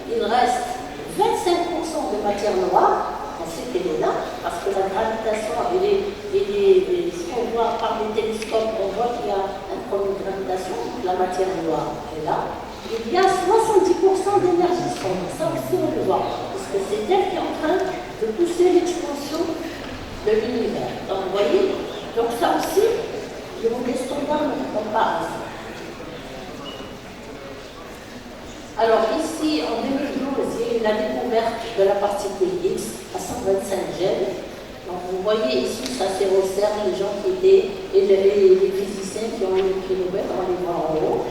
Il reste 25% de matière noire, on sait qu'elle est là, parce que la gravitation, ce qu'on voit par les télescopes, on voit qu'il y a un problème de gravitation, la matière noire est là. Il y a 70% d'énergie sombre, ça aussi on le voit, parce que c'est elle qui est en train de pousser l'expansion de l'univers. Donc vous voyez, donc ça aussi, le modèle standard ne répond pas à ça. Alors ici, en 2012, il y a eu la découverte de la particule X à 125 gènes. Donc vous voyez ici, ça c'est au CERN, les gens qui étaient, et les physiciens qui ont eu le prix Nobel, on les voit en haut.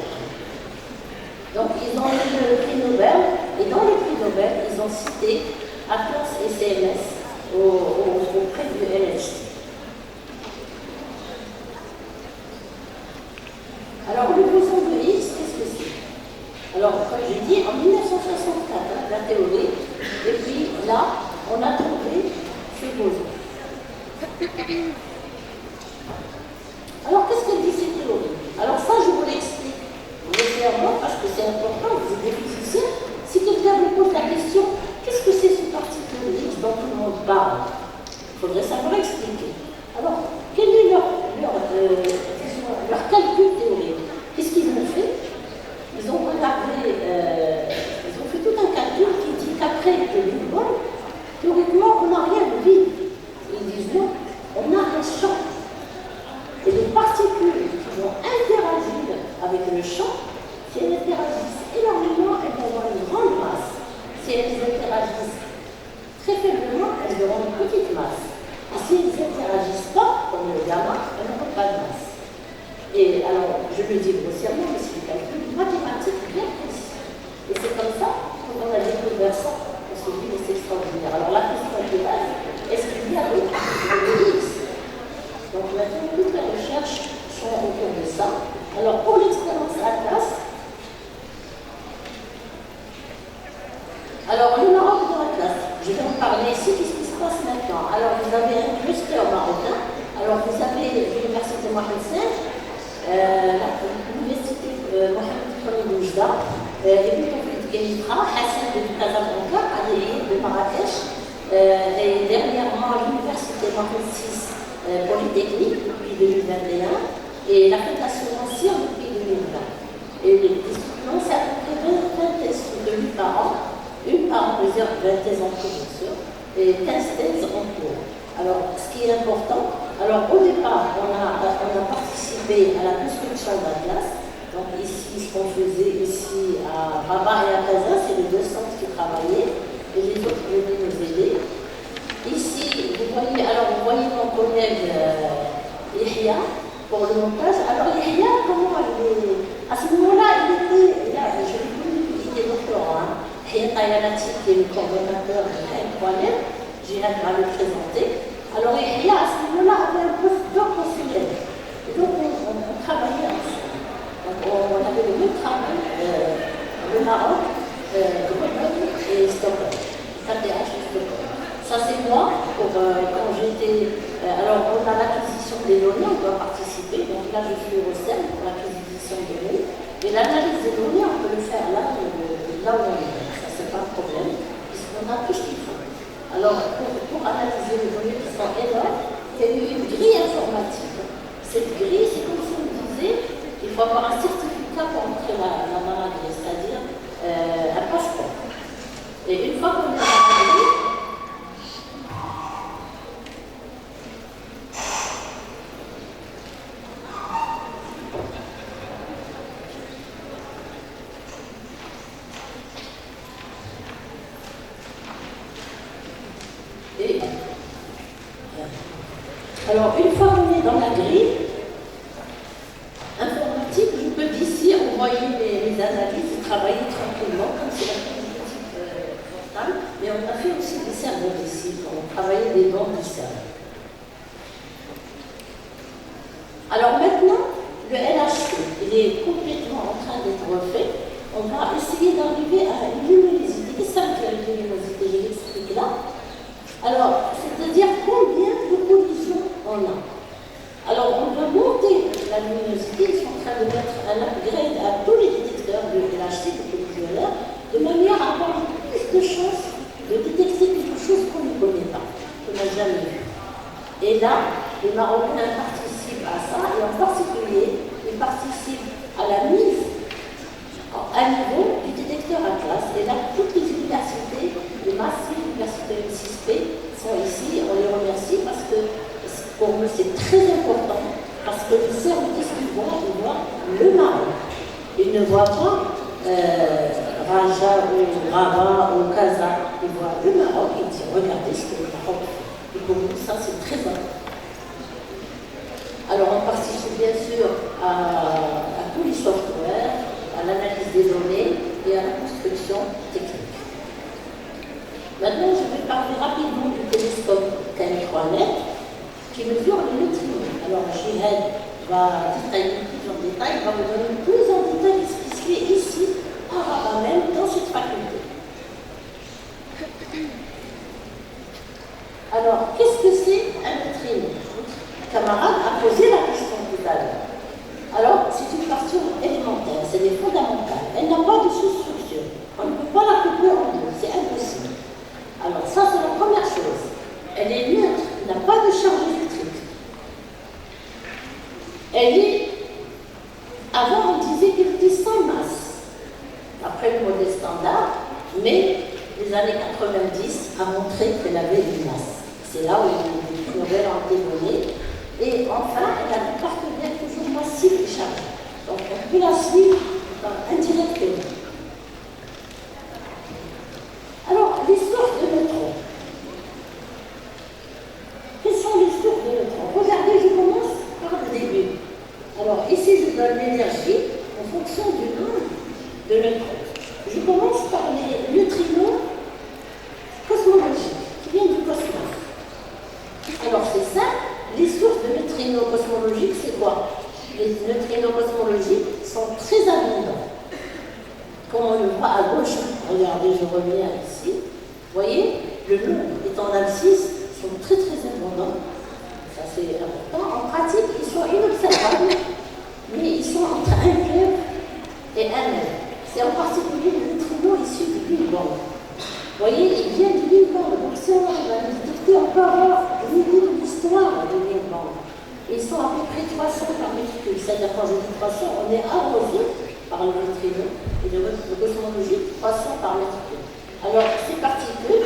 Donc ils ont eu le prix Nobel, et dans le prix Nobel, ils ont cité Atlas et CMS auprès du LHC. Alors le boson de Higgs, qu'est-ce que c'est? Alors, comme je dis, en 1964, la théorie, et puis là, on a trouvé ce boson. Alors, qu'est-ce que dit cette théorie? Alors ça, je vous l'explique légèrement, parce que c'est important, vous êtes des physiciens. Si quelqu'un vous pose la question, qu'est-ce que c'est ce particule Higgs dont tout le monde parle? Il faudrait savoir expliquer. Alors, quel est leur calcul théorique? Qu'est-ce qu'ils ont fait? Ils ont regardé, ils ont fait tout un calcul qui dit qu'après le Big Bang, théoriquement, on n'a rien de vide. Ils disent non, on a un champ. Et les particules qui vont interagir avec le champ, si elles interagissent énormément, elles vont avoir une grande masse. Si elles interagissent très faiblement, elles auront une petite masse. Et si elles n'interagissent pas, comme le gamma, elles n'auront pas de masse. Et alors, je le dis grossièrement, mais c'est un calcul mathématique bien précis. Et c'est comme ça qu'on a découvert ça. On se dit, mais c'est extraordinaire. Alors, la question qui est là, est-ce qu'il y a d'autres X? Donc, maintenant, toutes les recherches sont autour de ça. Alors, pour l'expérience Atlas, alors, le Maroc de l'Atlas, je vais vous parler ici, qu'est-ce qui se passe maintenant? Alors, vous avez un cluster marocain. Alors, vous avez l'université Mohamed V, l'université Mohamed Boujda, l'université Kenitra, Hassan de Casablanca, Adélie de Marrakech, et dernièrement l'université Mohamed VI Polytechnique depuis 2021 et la Fondation Ancien depuis 2020. Et les disciplines, c'est à peu près 20 thèses soutenues par an, une par plusieurs 20 thèses en cours, bien sûr, et 15 thèses en cours. Alors, ce qui est important, alors au départ, on a participé à la construction d'Atlas. Donc ici, ce qu'on faisait ici à Rabat et à Casa, c'est les deux centres qui travaillaient, et les autres venaient nous aider. Ici, vous voyez mon collègue Yahya pour le montage. Alors Yahya, Kayanati, qui est le coordonnateur de K3Net, Jihad va le présenter. Alors, Yahya, à ce moment-là, avait un postdoc au Sénégal. Et donc, on travaillait ensemble. Donc, on avait le même travail, le Maroc, Grenoble et Stockholm. KTH et Stockholm. Ça, c'est moi, quand j'étais. Alors, on a l'acquisition des données, on doit participer. Donc, là, je suis au CERN pour l'acquisition des données. Et l'analyse des données, on peut le faire là où on est. Ça, c'est pas un problème, puisqu'on a tout ce qu'il faut. Alors, pour analyser les données qui sont énormes, il y a eu une grille informatique. Cette grille, c'est comme si on disait qu'il faut avoir un certificat pour entrer la maladie, c'est-à-dire un passeport. Et une fois qu'on est dans la grille, alors, une fois qu'on est dans la grille informatique, je peux d'ici envoyer les analyses et travailler tranquillement, comme c'est la politique frontale, mais on a fait aussi des cerveaux d'ici, on travaillait des bancs du cerveau. Alors maintenant, le LHC, il est complètement en train d'être refait. On va essayer d'arriver à une luminosité. Qu'est-ce que ça veut dire une luminosité? Je l'explique là. Alors, c'est-à-dire combien de collisions on a. Alors, on va monter la luminosité. Ils sont en train de mettre un upgrade à tous les détecteurs de LHC, de collisionnaires, de manière à avoir plus de chances de détecter quelque chose qu'on ne connaît pas, qu'on n'a jamais vu. Et là, les Marocains participent à ça, et en particulier, ils participent à la mise à niveau du détecteur Atlas. Et là, toutes les universités, les massives universités UCSP sont ici. On les remercie parce que pour nous c'est très important. Parce que les cerveaux, qu'est-ce qu'ils voient? Ils voient le Maroc. Ils ne voient pas Raja ou Rabat ou Kaza. Ils voient le Maroc et ils disent regardez ce que le Maroc fait. Et pour nous, ça c'est très important. Alors on participe bien sûr à tous les softwares, à l'analyse des données et à la construction technique. Maintenant, je vais parler rapidement du télescope KM3Net qui mesure les neutrinos. Alors, Jihad va détailler plus en détail, va vous donner plus en détail ce qui se fait ici, à Rabat même, dans cette faculté. Alors, qu'est-ce que c'est un neutrino? Votre camarade a posé la question tout à l'heure. Alors, c'est une question élémentaire, c'est des fondamentales. Elle n'a pas de sous-structure. On ne peut pas la couper en deux, c'est impossible. Alors, ça, c'est la première chose. Elle est neutre, elle n'a pas de charge électrique. Elle est. Avant, on disait qu'elle était sans masse, après le modèle standard, mais les années 90 a montré qu'elle avait une masse. C'est là où les prix Nobel ont été donnés. Et enfin, elle a des partenaires toujours massifs et chargés. Donc, on peut la suivre indirectement. Alors, les sources de neutrons. Quelles sont les sources de neutrons? Regardez, je commence par le début. Alors, ici, je donne l'énergie en fonction du nombre de neutrons. Je commence par les neutrinos cosmologiques qui viennent du cosmos. Alors, c'est ça. Les sources de neutrinos cosmologiques, c'est quoi? Les neutrinos cosmologiques sont très abondants. Comme on le voit à gauche, regardez, je reviens ici. Vous voyez, le nombre étant d'abscisses sont très abondants. Ça, c'est important. En pratique, ils sont inobservables, mais ils sont entre un cube et un M. C'est en particulier le neutrino issu du Big Bang. Vous voyez, il vient du Big Bang. Donc, si on va le détecter, on peut avoir une idée de l'histoire du Big Bang. Ils sont à peu près 300 par mètre cube. C'est-à-dire, quand je dis 300, on est arrosé par le neutrino et le cosmologique 300 par mètre cube. Alors, ces particules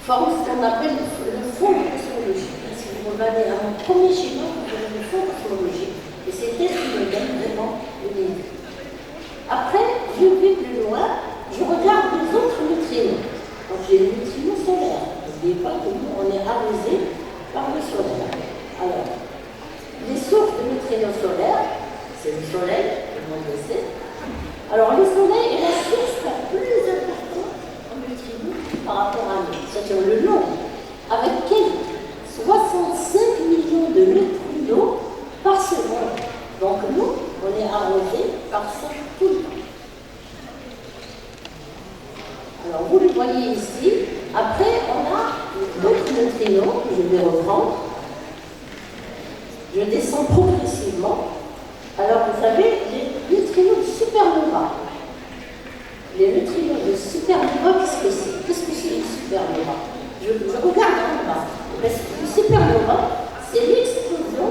forment ce qu'on appelle le fond cosmologique. Si vous regardez à mon premier schéma, vous avez le fond cosmologique. Et c'est ce qui me donne vraiment une idée. Après, je vais plus loin. Je regarde les autres neutrinos. Donc j'ai les neutrinos solaires. N'oubliez pas que nous, on est arrosé par le solaire. Alors, les sources de neutrinos solaires, c'est le Soleil, tout le monde le sait. Alors le Soleil est la source la plus importante Donc nous, on est arrosé par ça tout le temps. Alors vous le voyez ici. Après, on a d'autres neutrinos que je vais reprendre. Je descends progressivement. Alors vous savez, les neutrinos de supernova. Les neutrinos de supernova, qu'est-ce que c'est? Qu'est-ce que c'est une supernova? Je regarde en bas. Une supernova, c'est l'explosion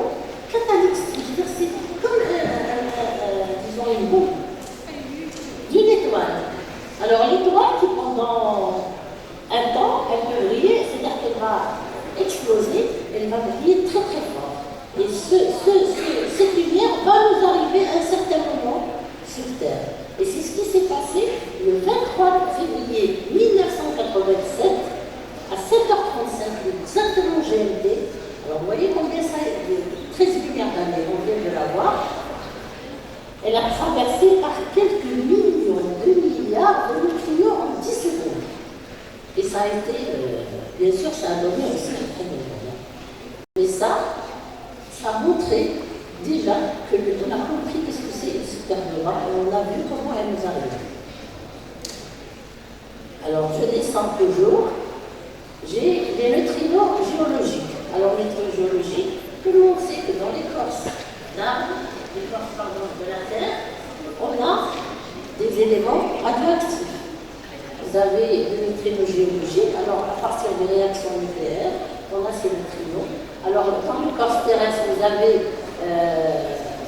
catalytique. C'est comme, disons, une bombe d'une étoile. Alors l'étoile qui pendant un temps, elle peut briller, c'est-à-dire qu'elle va exploser, elle va briller très très fort. Et cette lumière va nous arriver à un certain moment sur Terre. Et c'est ce qui s'est passé le 23 février 1987 à 7h35, exactement GMT. Alors vous voyez combien ça est, 13 milliards d'années, on vient de la voir. Elle a traversé par quelques millions de milliards de neutrinos en 10 secondes. Et ça a été, bien sûr, ça a donné aussi un très bon moment. Mais ça a montré déjà qu'on a compris ce que c'est une supernova et on a vu comment elle nous arrive. Alors je descends toujours. J'ai les neutrinos géologiques. Alors les neutrinos géologiques, tout le monde sait que dans l'écorce d'arbres, l'écorce de la Terre, on a des éléments radioactifs. Vous avez des neutrinos géologiques. Alors à partir des réactions nucléaires, on a ces neutrinos. Alors dans l'écorce terrestre, vous avez,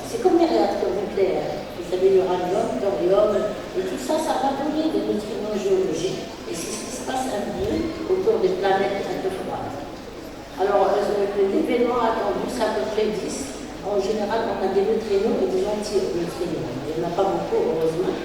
c'est comme les réacteurs nucléaires. Vous avez l'uranium, thorium, et tout ça, ça va donner des neutrinos géologiques. Et c'est ce qui se passe un peu autour des planètes un peu froides. Alors, l'événement attendu, c'est à peu près 10. En général, on a des neutrinos et des anti-neutrinos. Il n'y en a pas beaucoup, heureusement.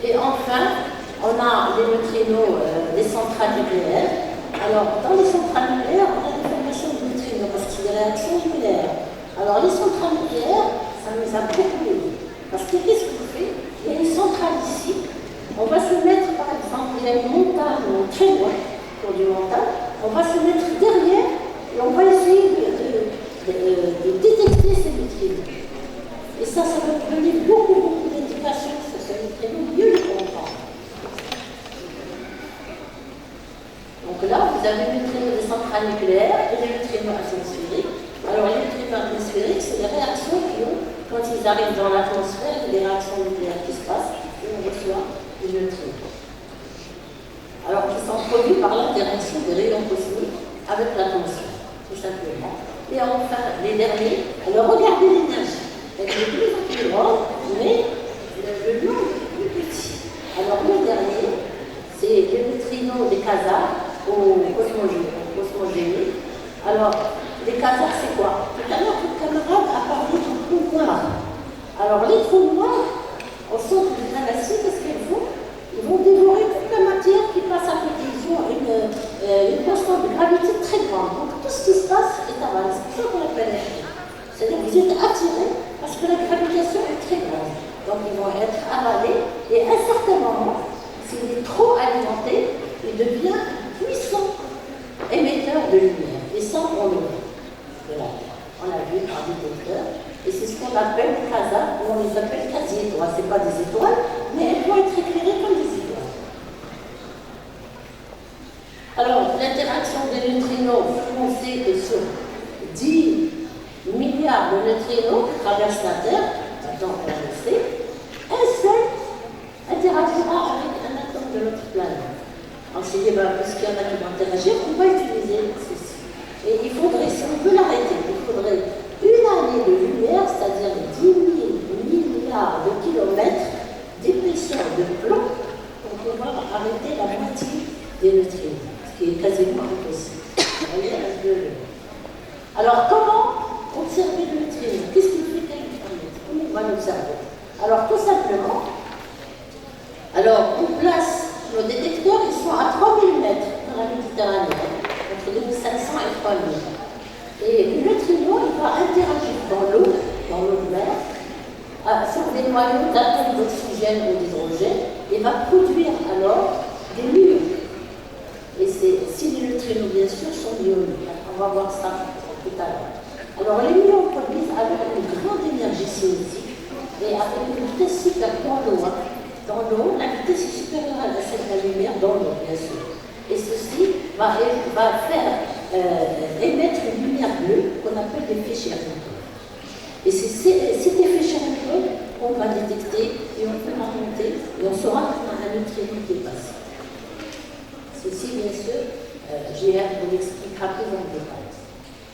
Et enfin, on a les neutrinos des centrales nucléaires. Alors, dans les centrales nucléaires, on a des formations de neutrinos parce qu'il y a des réactions nucléaires. Alors, les centrales nucléaires, ça nous a beaucoup aidé. Parce que qu'est-ce qu'on fait? Il y a une centrale ici. On va se mettre, par exemple, il y a une montagne très loin, pour du montagne. On va se mettre derrière et on va essayer de détecter ces neutrinos. Et ça va nous donner beaucoup d'indications sur ces neutrinos, mieux les comprendre. Donc là, vous avez les neutrinos des centrales nucléaires et les neutrinos atmosphériques. Alors les neutrinos atmosphériques, c'est les réactions qui ont, quand ils arrivent dans l'atmosphère, il y a des réactions nucléaires qui se passent et on reçoit des neutrinos. Alors qui sont produits par l'interaction des rayons cosmiques avec l'atmosphère, tout simplement. Et enfin, les derniers, alors regardez l'énergie. Elle est de plus en plus grande, mais le nombre est plus petit. Alors le dernier, c'est les neutrinos des quasars au cosmogénie. Alors, les quasars, c'est quoi? Tout à l'heure, votre camarade a parlé du trou noir. Alors, les trous noirs, au centre de la galaxie, qu'est-ce qu'ils font? Ils vont dévorer toute la matière qui passe à côté. Ils ont une constante de gravité très grande. Donc, tout ce qui se passe est avalé. C'est pour ça qu'on appelle l'effet. C'est-à-dire que vous êtes attirés parce que la gravitation est très grande. Donc, ils vont être avalés. Et à un certain moment, s'il est trop alimenté, il devient puissant émetteur de lumière. Et ça, on le voit. Voilà. On l'a vu par détecteur. Et c'est ce qu'on appelle les quasars, ou on les appelle quasi-étoiles. Ce n'est pas des étoiles, mais elles vont être éclairées comme des étoiles. Alors, l'interaction des neutrinos, on sait que sur 10 milliards de neutrinos qui traversent la Terre, donc on le sait, un seul interagira avec un atome de notre planète. On s'est dit, puisqu'il y en a qui vont interagir, on va utiliser ceci. Et il faudrait, si on veut l'arrêter, il faudrait une année de lumière, c'est-à-dire 10 000 milliards de kilomètres d'épaisseur de plomb pour pouvoir arrêter la moitié des neutrinos, ce qui est quasiment impossible. Vous voyez, alors, comment observer le neutrino? Qu'est-ce qu'il fait qu'elle Comment on va l'observer? Alors, tout simplement, on place nos détecteurs, ils sont à 3000 mètres dans la Méditerranée, entre 2500 et 3000. Et le neutrino, il va interagir dans l'eau de mer, sur des noyaux d'atomes d'oxygène ou d'hydrogène, et va produire alors des muons. Et si les neutrinos, bien sûr, sont ioniques. On va voir ça tout à l'heure. Alors, les muons produisent avec une grande énergie cinétique et avec une vitesse supérieure dans l'eau. Dans l'eau, la vitesse est supérieure à celle de la lumière dans l'eau, bien sûr. Et ceci va faire émettre une lumière bleue qu'on appelle l'effet Cherenkov. Et c'est cet effet Cherenkov qu'on va détecter et on peut remonter et on saura qu'on a un neutrino qui est passé. Ceci, bien sûr, JR vous l'expliquera plus en détail.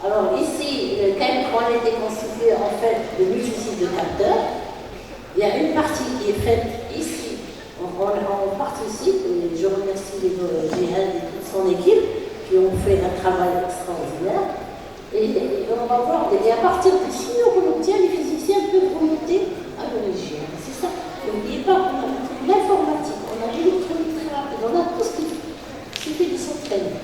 Alors ici, le KM3 a été constitué en fait de multitudes de capteurs. Il y a une partie qui est faite ici. On participe, et je remercie JR et toute son équipe qui ont fait un travail extraordinaire. Et on va voir, et à partir des signaux qu'on obtient, les physiciens peuvent remonter à l'origine. C'est ça. N'oubliez pas qu'on a l'informatique, on a l'électronique très rapide, on a tout ce qui suffit de s'entraîner.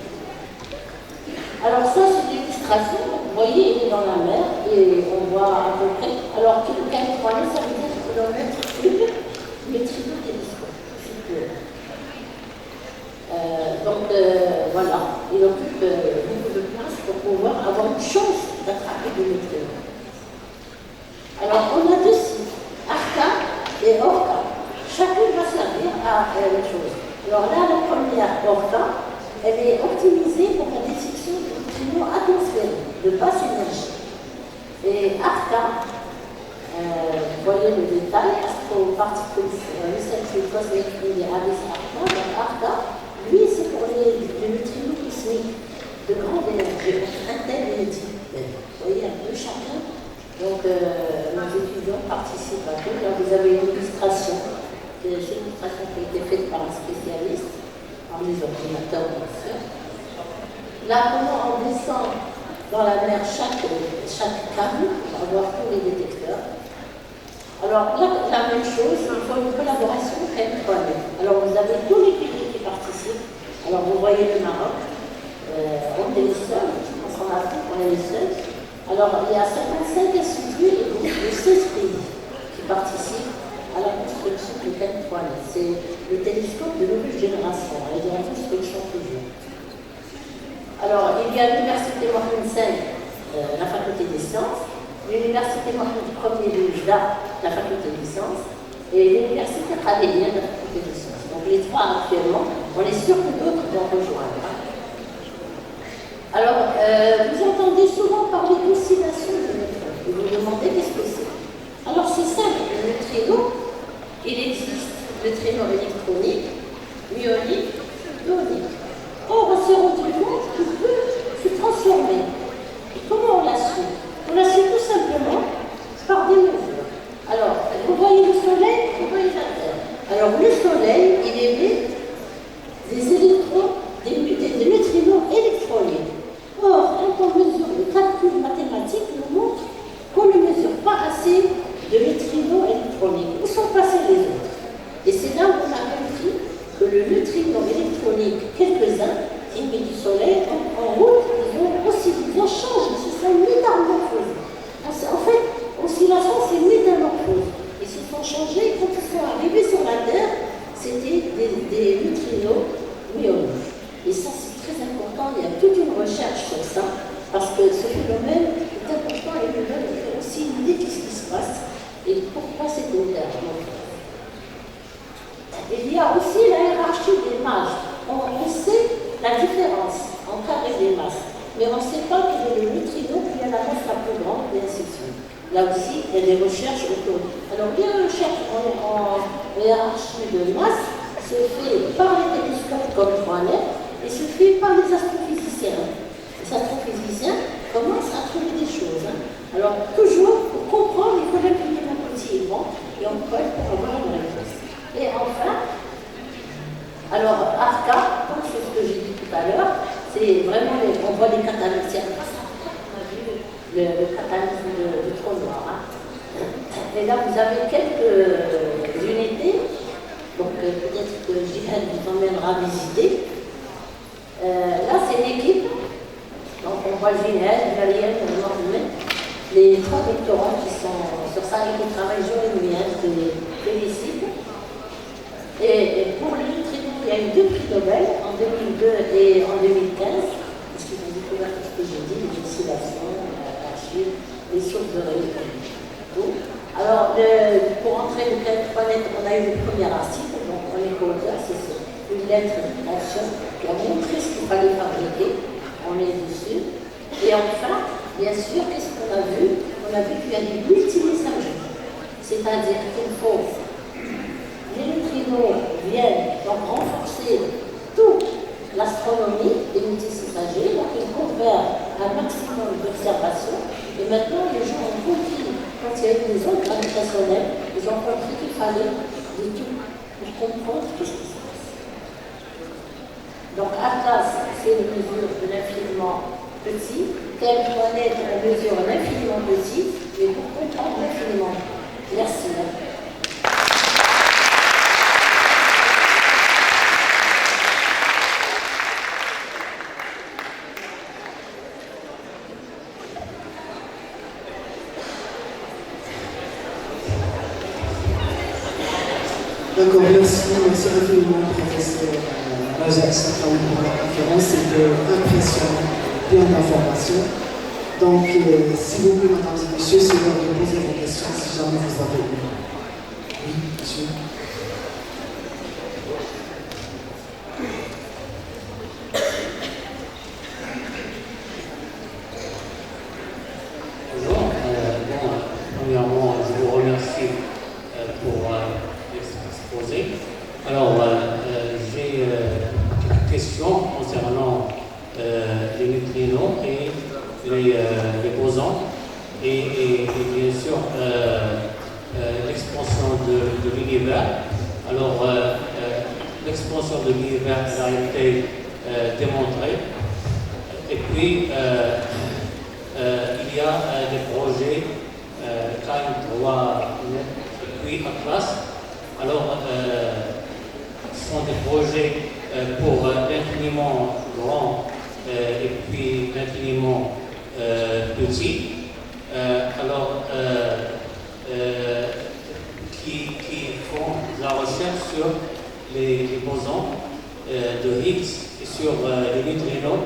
Alors ça, c'est l'illustration. Vous voyez, il est dans la mer et on voit à peu près. Alors que le KM3, ça veut dire que l'on met le trinotélescope. Voilà, il occupe beaucoup de place pour pouvoir avoir une chance d'attraper des neutrinos. Alors, on a deux sites, ARCA et ORCA. Chacun va servir à une chose. Alors là, la première, ORCA, elle est optimisée pour la détection des neutrinos atmosphériques de basse énergie. Et ARCA, vous voyez le détail, Astro-Particle Research Cosmic Radius ARCA. Donc ARCA, lui, c'est pour les neutrinos cosmiques de grande énergie, un tel et 10. Vous voyez un peu chacun. Donc nos étudiants participent à tout. Là, vous avez une illustration. C'est une illustration qui a été faite par un spécialiste, par les ordinateurs, bien sûr. Là, comment on descend dans la mer chaque câble pour avoir tous les détecteurs. Alors là, la même chose, il faut une collaboration KM3. Alors vous avez tous les pays qui participent. Alors vous voyez le Maroc, on est les seuls, en Afrique, on est les seuls. Alors il y a 55 instituts et donc 16 pays qui participent à la construction du KM3. C'est le télescope de nouvelle génération, elle est en construction toujours. Alors il y a l'université Mohamed V, la faculté des sciences, l'université Mohamed Ier de Oujda, la faculté des sciences, et l'université Khaliliya, la faculté des sciences. Donc les trois actuellement, on est sûr que d'autres vont rejoindre. Alors, vous entendez souvent parler d'oscillation de neutrons. Vous vous demandez qu'est-ce que c'est. Alors c'est simple, le neutrino, il existe neutrino électronique, myonique, ionique. Or, on s'est rendu compte qu'il peut se transformer. Et comment on l'a su? On l'a su tout simplement par des mesures. Alors, vous voyez le Soleil, vous voyez la Terre. Alors, le Soleil, il émet des électrons, des neutrinos électroniques. Or, quand on mesure le calcul mathématique, nous montre qu'on ne mesure pas assez de neutrinos électroniques. Où sont passés les autres? Et c'est là où on a compris que le neutrino électronique, quelques-uns, émis du Soleil, en route, ils ont changé, c'est ça, une métamorphose. En fait, oscillation, c'est une métamorphose. Ils se sont changés, quand ils sont arrivés sur la Terre, c'était des neutrinos myoniques. Et ça, c'est très important, il y a toute une recherche sur ça, parce que ce phénomène est important et nous donne aussi une idée de ce qui se passe et pourquoi c'est au Terre. Il y a aussi la hiérarchie des masses. On sait la différence en carré des masses, mais on ne sait pas quel est le neutrino qui a la masse la plus grande, et ainsi de suite. Là aussi, il y a des recherches autour. Alors, les recherches en hiérarchie de masse se fait par les télescopes comme Troanet et se fait par les astrophysiciens. Les astrophysiciens commencent à trouver des choses. Alors, toujours, pour comprendre, il faut l'appliquer mon petit aimant et on colle pour avoir une réponse. Et enfin, alors, ARCA, c'est ce que j'ai dit tout à l'heure, c'est vraiment, on voit les catalyseurs. On a vu le catalyseur de trou noir. Et là, vous avez quelques unités, donc peut-être que Jihad vous emmènera visiter. Là, c'est l'équipe. Donc, on voit Jihad, Valien, Mohamed, les trois doctorants qui sont sur ça et qui travaillent jour et nuit, je les félicite. Et pour les neutrinos, il y a eu 2 prix Nobel, en 2002 et en 2015, parce qu'ils ont découvert tout ce que j'ai dit, les oscillations, la chute, les sources de tout. Alors, pour entrer le cadre planète, on a eu le premier article, donc on est codeur, c'est une lettre mention qui a montré ce qu'il fallait fabriquer. On est dessus. Et enfin, bien sûr, qu'est-ce qu'on a vu? On a vu qu'il y a des multimessageries. C'est-à-dire qu'il faut, les neutrinos viennent donc renforcer toute l'astronomie des multimessageries, donc ils convergent un maximum d'observations. Et maintenant, les gens ont compris, quand il y a eu des ondes gravitationnelles, ils ont compris qu'il fallait de tout pour comprendre ce qui se passe. Donc Atlas, c'est une mesure de l'infiniment petit. Quelle planète, on mesure l'infiniment petit, mais pour comprendre l'infiniment petit. Merci. D'accord, merci infiniment, professeur Rajab Safaoui pour la conférence. C'était impressionnant, plein d'informations. Donc, s'il vous plaît, mesdames et messieurs, c'est l'heure de poser vos questions si jamais vous avez une. Oui, monsieur. Bonjour. Premièrement, je vous remercie pour l'exposé. Alors, j'ai quelques questions concernant les neutrinos et les bosons et bien sûr l'expansion de l'univers. Alors, l'expansion de l'univers a été démontrée. Et puis, il y a des projets KM3 et puis Atlas. Alors, ce sont des projets pour l'infiniment grand et puis l'infiniment petit. Alors, qui font la recherche sur les bosons de Higgs et sur les neutrinos,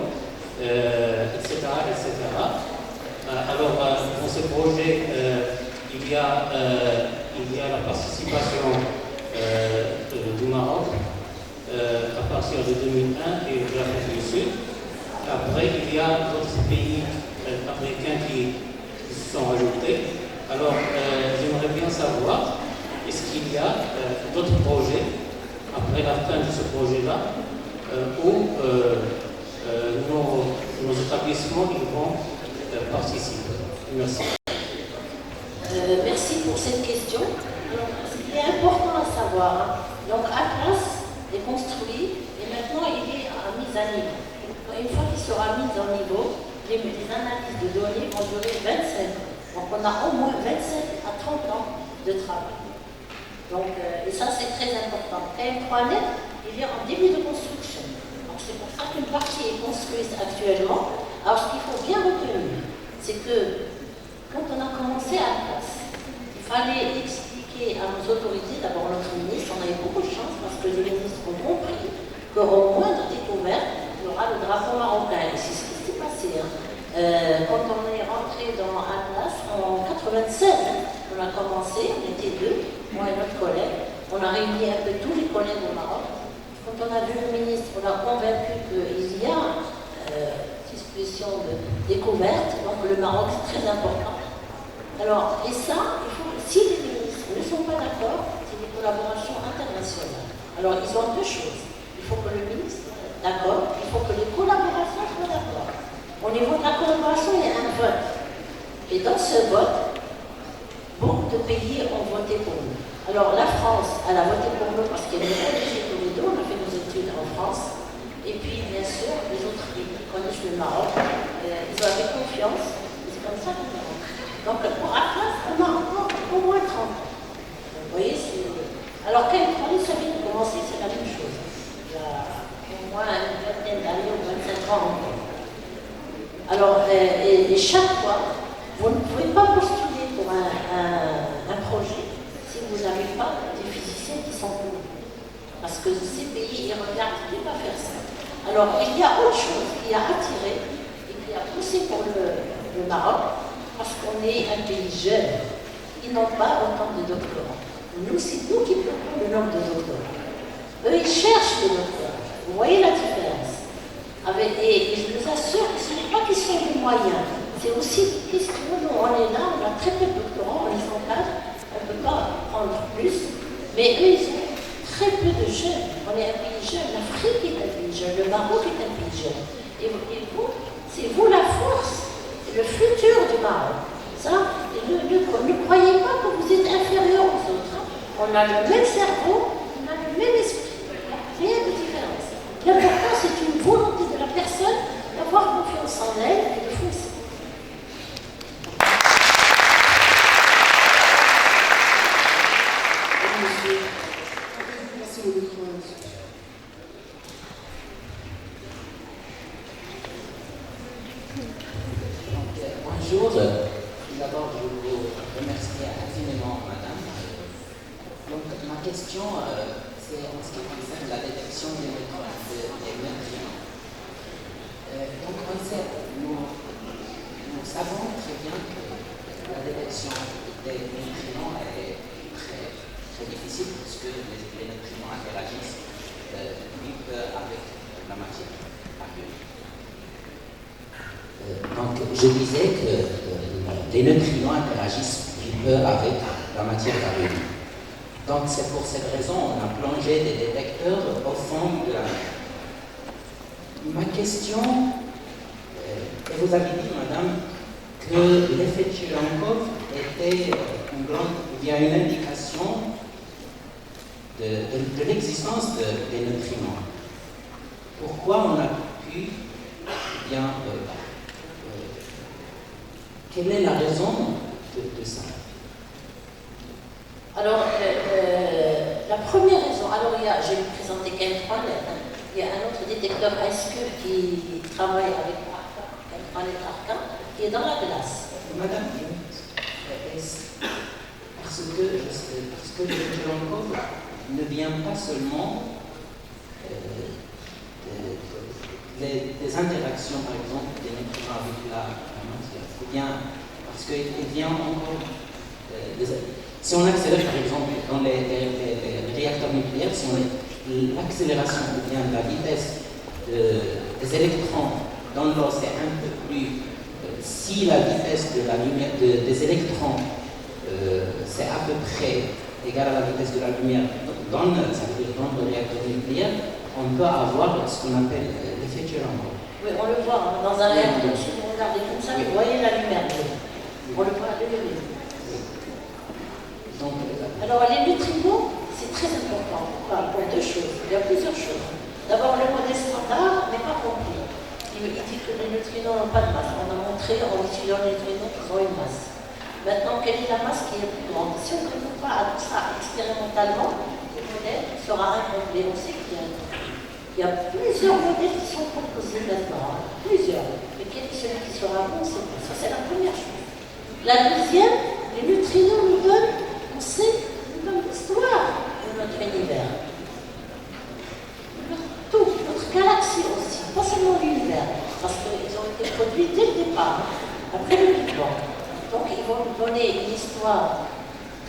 etc. Alors, dans ce projet, il y a la participation du Maroc à partir de 2001 et de l'Afrique du Sud. Après, il y a d'autres pays africains qui se sont ajoutés. Alors, j'aimerais bien savoir, est-ce qu'il y a d'autres projets après la fin de ce projet-là où nos établissements ils vont participer? Merci. Merci pour cette question. Alors, ce qui est important à savoir, donc Atlas est construit et maintenant il est à mise à niveau. Une fois qu'il sera mis en niveau, les analyses de données vont durer 25 ans. Donc on a au moins 25 à 30 ans de travail. Donc, et ça c'est très important. KM3net, il est en début de construction. Donc c'est pour ça qu'une partie est construite actuellement. Alors ce qu'il faut bien retenir, c'est que quand on a commencé à Atlas, il fallait expliquer à nos autorités, d'abord notre ministre, on avait beaucoup de chance parce que les ministres ont compris qu'au moindre découverte, il y aura le drapeau marocain. Et c'est ce qui s'est passé. Quand on est rentré dans Atlas en 96, on a commencé, on était deux, moi et notre collègue, on a réuni un peu tous les collègues au Maroc. Quand on a vu le ministre, on a convaincu qu'il y a suspicion de découverte, donc le Maroc c'est très important. Alors, et ça, si les ministres ne sont pas d'accord, c'est des collaborations internationales. Alors, ils ont deux choses. Il faut que le ministre soit d'accord, il faut que les collaborations soient d'accord. Au niveau de la collaboration, il y a un vote. Et dans ce vote, beaucoup de pays ont voté pour nous. Alors, la France, elle a voté pour nous parce qu'elle est obligée tous les deux, on a fait nos études en France. Et puis, bien sûr, les autres pays qui connaissent le Maroc, ils avaient confiance. C'est comme ça qu'on est rentré. Donc, pour Atlas, on a encore au moins 30 ans. Vous voyez, alors, KM3net, ça vient de commencer, c'est la même chose. Il y a au moins une vingtaine d'années ou 25 ans encore. Alors, et chaque fois, vous ne pouvez pas postuler pour un projet si vous n'avez pas des physiciens qui sont pour vous. Parce que ces pays, ils regardent, qui va faire ça. Alors, il y a autre chose qui a attiré et qui a poussé pour le Maroc, parce qu'on est un pays jeune. Ils n'ont pas autant de doctorants. Nous, c'est nous qui bloquons le nombre de doctorants. Eux, ils cherchent des doctorants. Vous voyez la différence. Et je vous assure que ce n'est pas question de moyens. C'est aussi une question, nous, on est là, on a très peu de doctorants, on les encadre, on ne peut pas prendre plus. Mais eux, ils ont très peu de jeunes. On est un pays jeune, l'Afrique est un pays jeune, le Maroc est un pays jeune. Et vous, c'est vous la force, c'est le futur du Maroc. Ça, ne croyez pas que vous êtes inférieur aux autres. Hein. On a le même cerveau, on a le même esprit. Rien de différence. L'important, c'est une volonté de la personne d'avoir confiance en elle et de foncer. Bonjour. D'abord, je vous remercie infiniment, madame. Donc, ma question, c'est en ce qui concerne la détection des neutrons. Donc, on sait, nous savons très bien que la détection des neutrinos est très, très difficile puisque les neutrinos interagissent vite avec la matière. Donc, je disais que les neutrinos interagissent peu avec la matière carrée. Donc, c'est pour cette raison qu'on a plongé des détecteurs au fond de la mer. Ma question, et vous avez dit, madame, que l'effet Cherenkov était une indication de l'existence des neutrinos. Pourquoi on a pu bien. Quelle est la raison de ça? Alors, la première raison, alors je vais vous présenter KM3net. Il y a un autre détecteur IceCube qui travaille avec KM3net qui est dans la glace. Madame, parce que le Cherenkov ne vient pas seulement des interactions, par exemple, des neutrinos avec la matière. Ou bien, parce qu'il vient encore. Si on accélère, par exemple, dans les réacteurs nucléaires, si l'accélération ou bien la vitesse des électrons dans l'eau, c'est un peu plus. Si la vitesse de la lumière, des électrons, c'est à peu près égal à la vitesse de la lumière dans le réacteur nucléaire, on peut avoir ce qu'on appelle l'effet Cherenkov. Oui, on le voit dans un réacteur. Si vous regardez comme ça, vous voyez la lumière. On le voit à l'œil. Alors, les neutrinos, c'est très important. Pourquoi? Pour deux choses. Il y a plusieurs choses. D'abord, le modèle standard n'est pas complet. Il dit que les neutrinos n'ont pas de masse. On a montré en étudiant les neutrinos qu'ils ont une masse. Maintenant, quelle est la masse qui est plus grande? Si on ne répond pas à tout ça expérimentalement, le modèle sera incomplet. On sait qu'il y a plusieurs modèles qui sont proposés maintenant. Plusieurs. Mais quel est celui qui sera bon? Ça, c'est la première chose. La deuxième, les neutrinos nous donnent, on sait, l'histoire de notre univers. Tout, notre galaxie aussi, pas seulement l'univers, parce qu'ils ont été produits dès le départ, après le Big Bang. Donc ils vont nous donner une histoire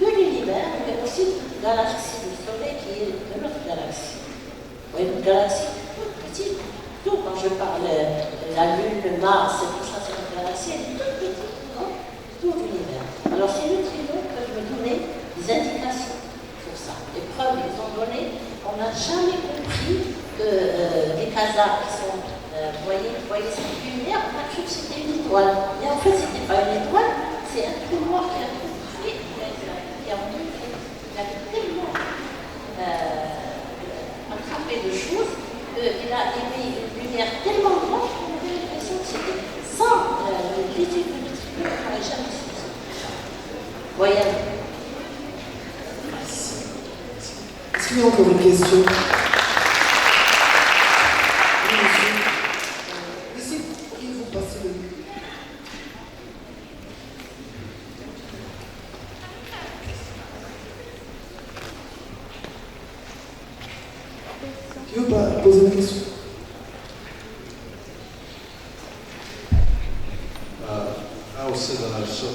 de l'univers, mais aussi de la galaxie du Soleil qui est de notre galaxie. Vous voyez, notre galaxie toute petite. Tout, quand je parle de la Lune, le Mars, et tout ça, c'est notre galaxie, elle est toute petite, non? Tout l'univers. Alors ces neutrinos peuvent me donner des indications sur ça. Les preuves qu'ils ont données, on n'a jamais compris que les quasars qui sont, vous voyez cette lumière, on a cru que c'était une étoile. Mais en fait, ce n'était pas une étoile, c'est un trou noir qui a bouffé, qui a montré. Il a tellement attrapé de choses qu'il a émis une lumière tellement grande qu'on avait l'impression que c'était sans l'étude de neutrinos, on n'aurait jamais su ça. Voyez. Est-ce qu'il y a encore une question? Oui, monsieur. Ici, pourriez-vous passer le micro? Qui veut pas poser une question? Al said that I saw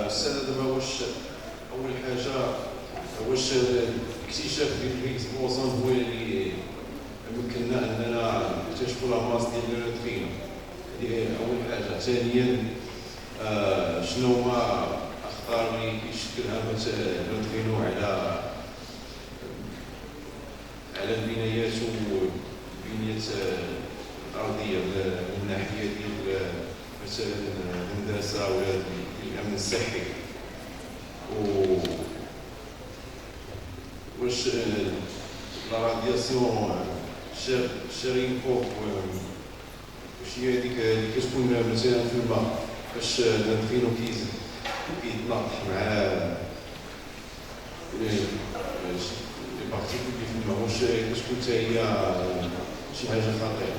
السنة دابا واش أول حاجة واش الاكتشاف ديال الهيجز بوزون هو اللي يمكننا أننا نكتشفوا لا ماس ديال النيوترينو، هذه أول حاجة. ثانيا شنو هما الأخطار اللي كيشكلها النيوترينو على البنايات وبنية الأرضية من ناحية ديال مثلا الهندسة ولا الأمن الصحي، واش لا رادياسيون شارين فوق واش هي هذيك اللي كتكون مثلا في الماء فاش النيوترينو كيتناقش مع لي بارتيكول اللي في الماء، واش كتكون حتى هي شي حاجة خطيرة؟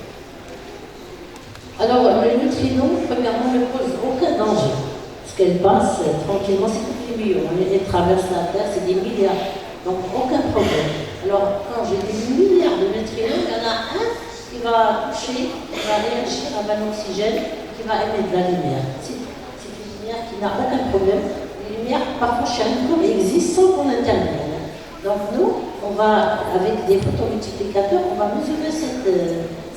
Alors, le neutrino, premièrement, ne pose aucun danger, parce qu'elle passe tranquillement, c'est comme les millions, elle traverse la Terre, c'est des milliards, donc aucun problème. Alors, quand j'ai des milliards de neutrinos, il y en a un qui va toucher, qui va réagir avec l'oxygène, qui va émettre de la lumière. C'est une lumière qui n'a aucun problème. Les lumières, parfois, chez un corps, existent sans qu'on intervienne. Donc, nous, on va, avec des photomultiplicateurs, on va mesurer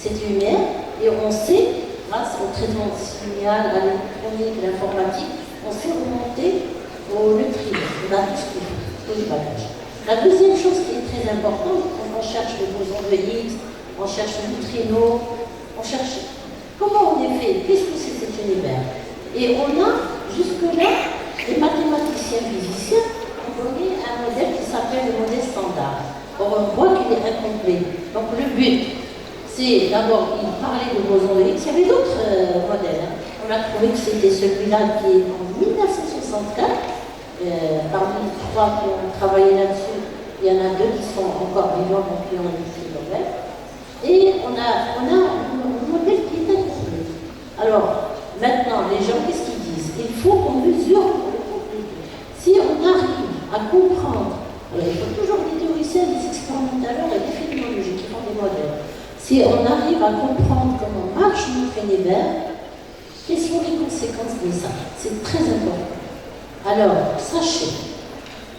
cette lumière et on sait, grâce au traitement signal, à l'électronique, à l'informatique, on sait remonter au neutrino. On a tout ce qu'il faut, tout le bagage. La deuxième chose qui est très importante, quand on cherche le boson de Higgs, on cherche le neutrino, on cherche comment on est fait, qu'est-ce que c'est cet univers. Et on a, jusque-là, les mathématiciens physiciens ont donné un modèle qui s'appelle le modèle standard. Or, on voit qu'il est incomplet. Donc, le but, c'est d'abord, il parlait de boson de Higgs, il y avait d'autres modèles. On a trouvé que c'était celui-là qui est en 1964. Parmi les trois qui ont travaillé là-dessus, il y en a deux qui sont encore vivants, donc qui ont eu ce Nobel. Et on a un modèle qui est incomplet. Alors, maintenant, les gens, qu'est-ce qu'ils disent? Il faut qu'on mesure le contenu. Si on arrive à comprendre, alors il faut toujours des théoriciens, des expérimentateurs et des phénoménologies qui font des modèles. Si on arrive à comprendre comment marche notre univers, quelles sont les conséquences de ça? C'est très important. Alors, sachez,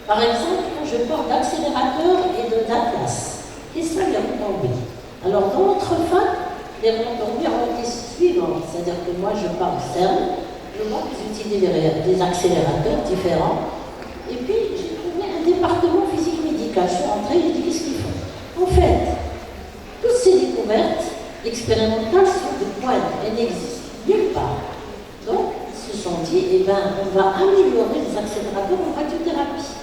par exemple, quand je parle d'accélérateur et d'atlas, quelles sont les retombées? Alors, dans notre fac, les retombées ont été suivantes, c'est-à-dire que moi, je parle CERN, je vois que j'utilise des accélérateurs différents, et puis j'ai trouvé un département physique médical. Je suis rentrée et j'ai dit qu'est-ce qu'ils font? En fait, toutes ces découvertes expérimentales sont de pointe, elles n'existent nulle part. Donc, ils se sont dit, eh ben, on va améliorer les accélérateurs en radiothérapie.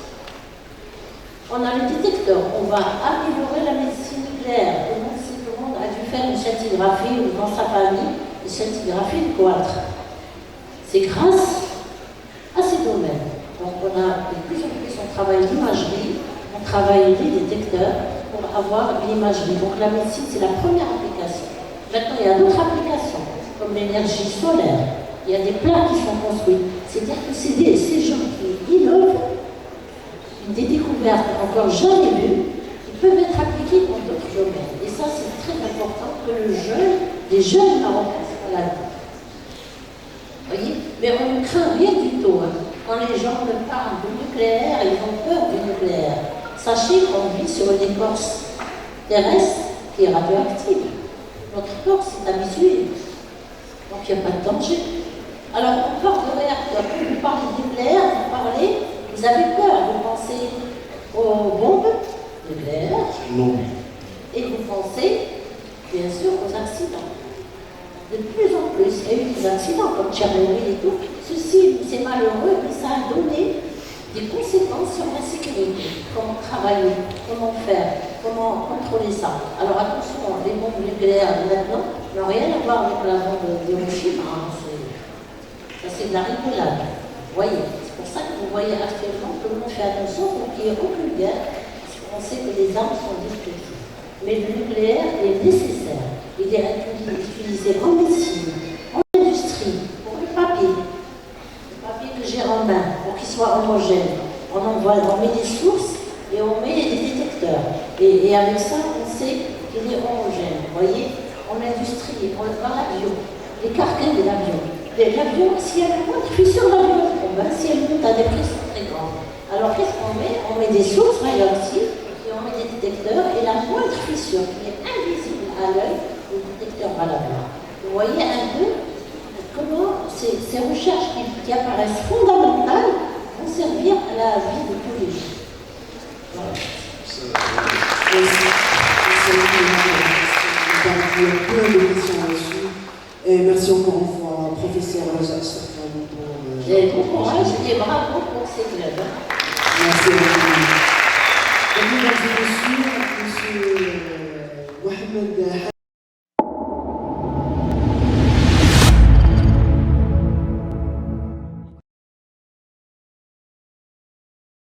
On a le détecteur, on va améliorer la médecine nucléaire. Tout le monde a dû faire une scintigraphie ou dans sa famille, une scintigraphie de goitre. C'est grâce à ces domaines. Donc, on a de plus en plus, on travaille l'imagerie, on travaille les détecteurs pour avoir l'imagerie. Donc, la médecine, c'est la première application. Maintenant, il y a d'autres applications, comme l'énergie solaire. Il y a des plats qui sont construits. C'est-à-dire que c'est ces gens qui innovent des découvertes encore jamais vues qui peuvent être appliquées dans d'autres domaines. Et ça, c'est très important que les jeunes Marocains soient là-dedans. Vous voyez? Mais on ne craint rien du tout. Hein. Quand les gens me parlent du nucléaire, ils ont peur du nucléaire. Sachez qu'on vit sur une écorce terrestre qui est radioactive. Notre écorce est habituée. Donc il n'y a pas de danger. Alors on parle de réacteurs. Quand vous parlez de nucléaire, vous avez peur. Vous pensez aux bombes nucléaires. Et vous pensez, bien sûr, aux accidents. De plus en plus, il y a eu des accidents comme Tchernobyl et tout. Ceci, c'est malheureux, mais ça a donné des conséquences sur la sécurité. Comment travailler, comment faire, comment contrôler ça. Alors attention, les bombes nucléaires maintenant n'ont rien à voir avec la bombe d'Hiroshima. Hein. Ça, c'est de la rigolade. Vous voyez, c'est pour ça que vous voyez actuellement que tout le monde fait attention pour qu'il n'y ait aucune guerre, parce qu'on sait que les armes sont destructives. Mais le nucléaire est nécessaire. Il est utilisé en médecine, en industrie, pour le papier que j'ai en main, pour qu'il soit homogène. On met des sources et on met des détecteurs. Et avec ça, on sait qu'il est homogène. Vous voyez, en industrie, dans l'avion, les carcans de l'avion. L'avion, s'il y a la moindre fissure, l'avion urbain, si elles montent à des pressions très grandes. Alors qu'est-ce qu'on met? On met des sources radioactives et on met des détecteurs et la moindre fissure qui est invisible à l'œil, le détecteur va la voir. Vous voyez un peu comment ces recherches qui apparaissent fondamentales vont servir à la vie de tous les jours. Voilà. Plein de questions là-dessus. Et merci encore une fois, professeur Jacques Safran, pour... Et bon courage et bravo pour ces clubs. Merci.